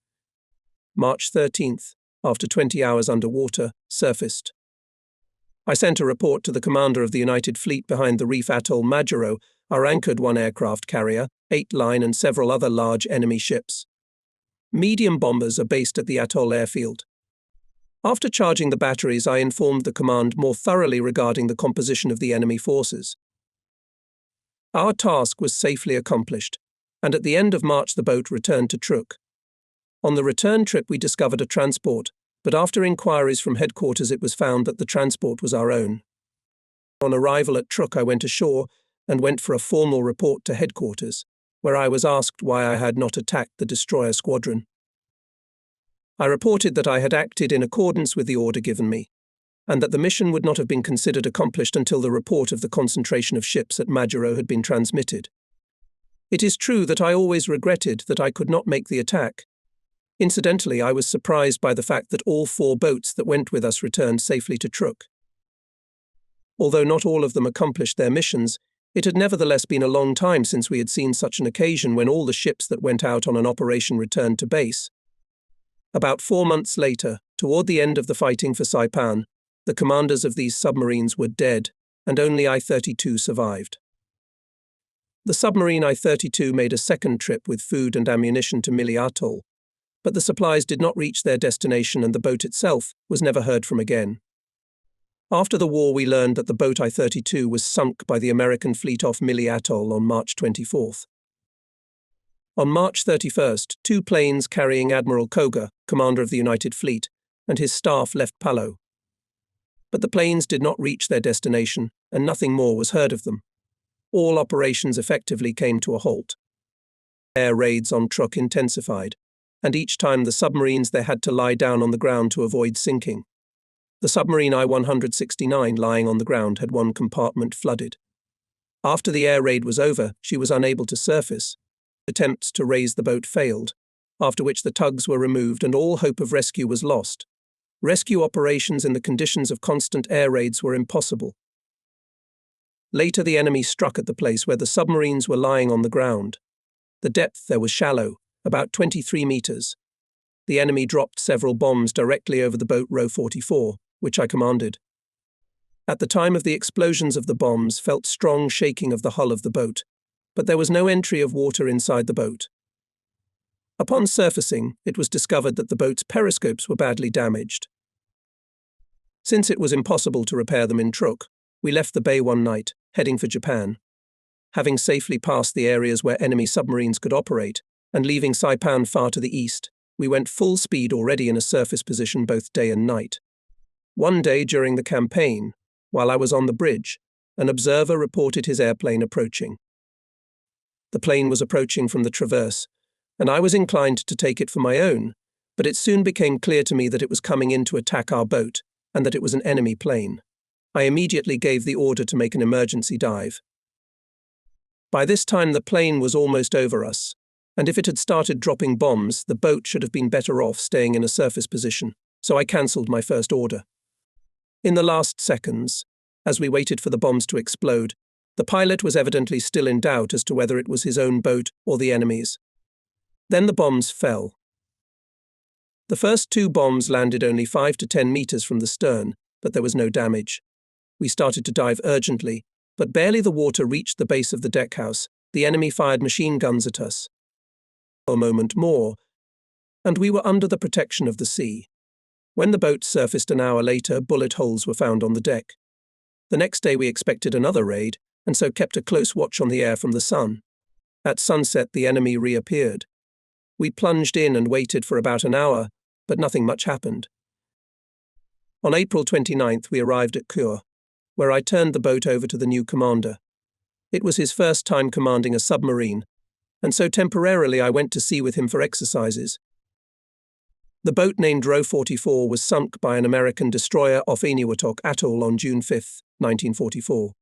Speaker 1: March 13th, after 20 hours underwater, surfaced. I sent a report to the commander of the United Fleet behind the reef atoll Majuro. Our anchored 1 aircraft carrier, 8 line and several other large enemy ships. Medium bombers are based at the atoll airfield. After charging the batteries, I informed the command more thoroughly regarding the composition of the enemy forces. Our task was safely accomplished, and at the end of March the boat returned to Truk. On the return trip we discovered a transport, but after inquiries from headquarters it was found that the transport was our own. On arrival at Truk, I went ashore and went for a formal report to headquarters, where I was asked why I had not attacked the destroyer squadron. I reported that I had acted in accordance with the order given me, and that the mission would not have been considered accomplished until the report of the concentration of ships at Majuro had been transmitted. It is true that I always regretted that I could not make the attack. Incidentally, I was surprised by the fact that all 4 boats that went with us returned safely to Truk. Although not all of them accomplished their missions, it had nevertheless been a long time since we had seen such an occasion when all the ships that went out on an operation returned to base. About 4 months later, toward the end of the fighting for Saipan, the commanders of these submarines were dead, and only I-32 survived. The submarine I-32 made a second trip with food and ammunition to Mili Atoll, but the supplies did not reach their destination and the boat itself was never heard from again. After the war, we learned that the boat I-32 was sunk by the American fleet off Mili Atoll on March 24th. On March 31st, 2 planes carrying Admiral Koga, commander of the United Fleet, and his staff left Palau. But the planes did not reach their destination, and nothing more was heard of them. All operations effectively came to a halt. Air raids on Truk intensified, and each time the submarines there had to lie down on the ground to avoid sinking. The submarine I-169 lying on the ground had one compartment flooded. After the air raid was over, she was unable to surface. Attempts to raise the boat failed, after which the tugs were removed and all hope of rescue was lost. Rescue operations in the conditions of constant air raids were impossible. Later, the enemy struck at the place where the submarines were lying on the ground. The depth there was shallow, about 23 meters. The enemy dropped several bombs directly over the boat Row 44, which I commanded. At the time of the explosions of the bombs, felt strong shaking of the hull of the boat, but there was no entry of water inside the boat. Upon surfacing, it was discovered that the boat's periscopes were badly damaged. Since it was impossible to repair them in Truk, we left the bay one night, heading for Japan. Having safely passed the areas where enemy submarines could operate, and leaving Saipan far to the east, we went full speed already in a surface position both day and night. One day during the campaign, while I was on the bridge, an observer reported his airplane approaching. The plane was approaching from the traverse, and I was inclined to take it for my own, but it soon became clear to me that it was coming in to attack our boat, and that it was an enemy plane. I immediately gave the order to make an emergency dive. By this time the plane was almost over us, and if it had started dropping bombs, the boat should have been better off staying in a surface position, so I cancelled my first order. In the last seconds, as we waited for the bombs to explode, the pilot was evidently still in doubt as to whether it was his own boat or the enemy's. Then the bombs fell. The first 2 bombs landed only 5 to 10 meters from the stern, but there was no damage. We started to dive urgently, but barely the water reached the base of the deckhouse, the enemy fired machine guns at us. A moment more, and we were under the protection of the sea. When the boat surfaced an hour later, bullet holes were found on the deck. The next day we expected another raid, and so kept a close watch on the air from the sun. At sunset, the enemy reappeared. We plunged in and waited for about an hour, but nothing much happened. On April 29th, we arrived at Kure, where I turned the boat over to the new commander. It was his first time commanding a submarine, and so temporarily I went to sea with him for exercises. The boat named Row 44 was sunk by an American destroyer off Eniwetok Atoll on June 5, 1944.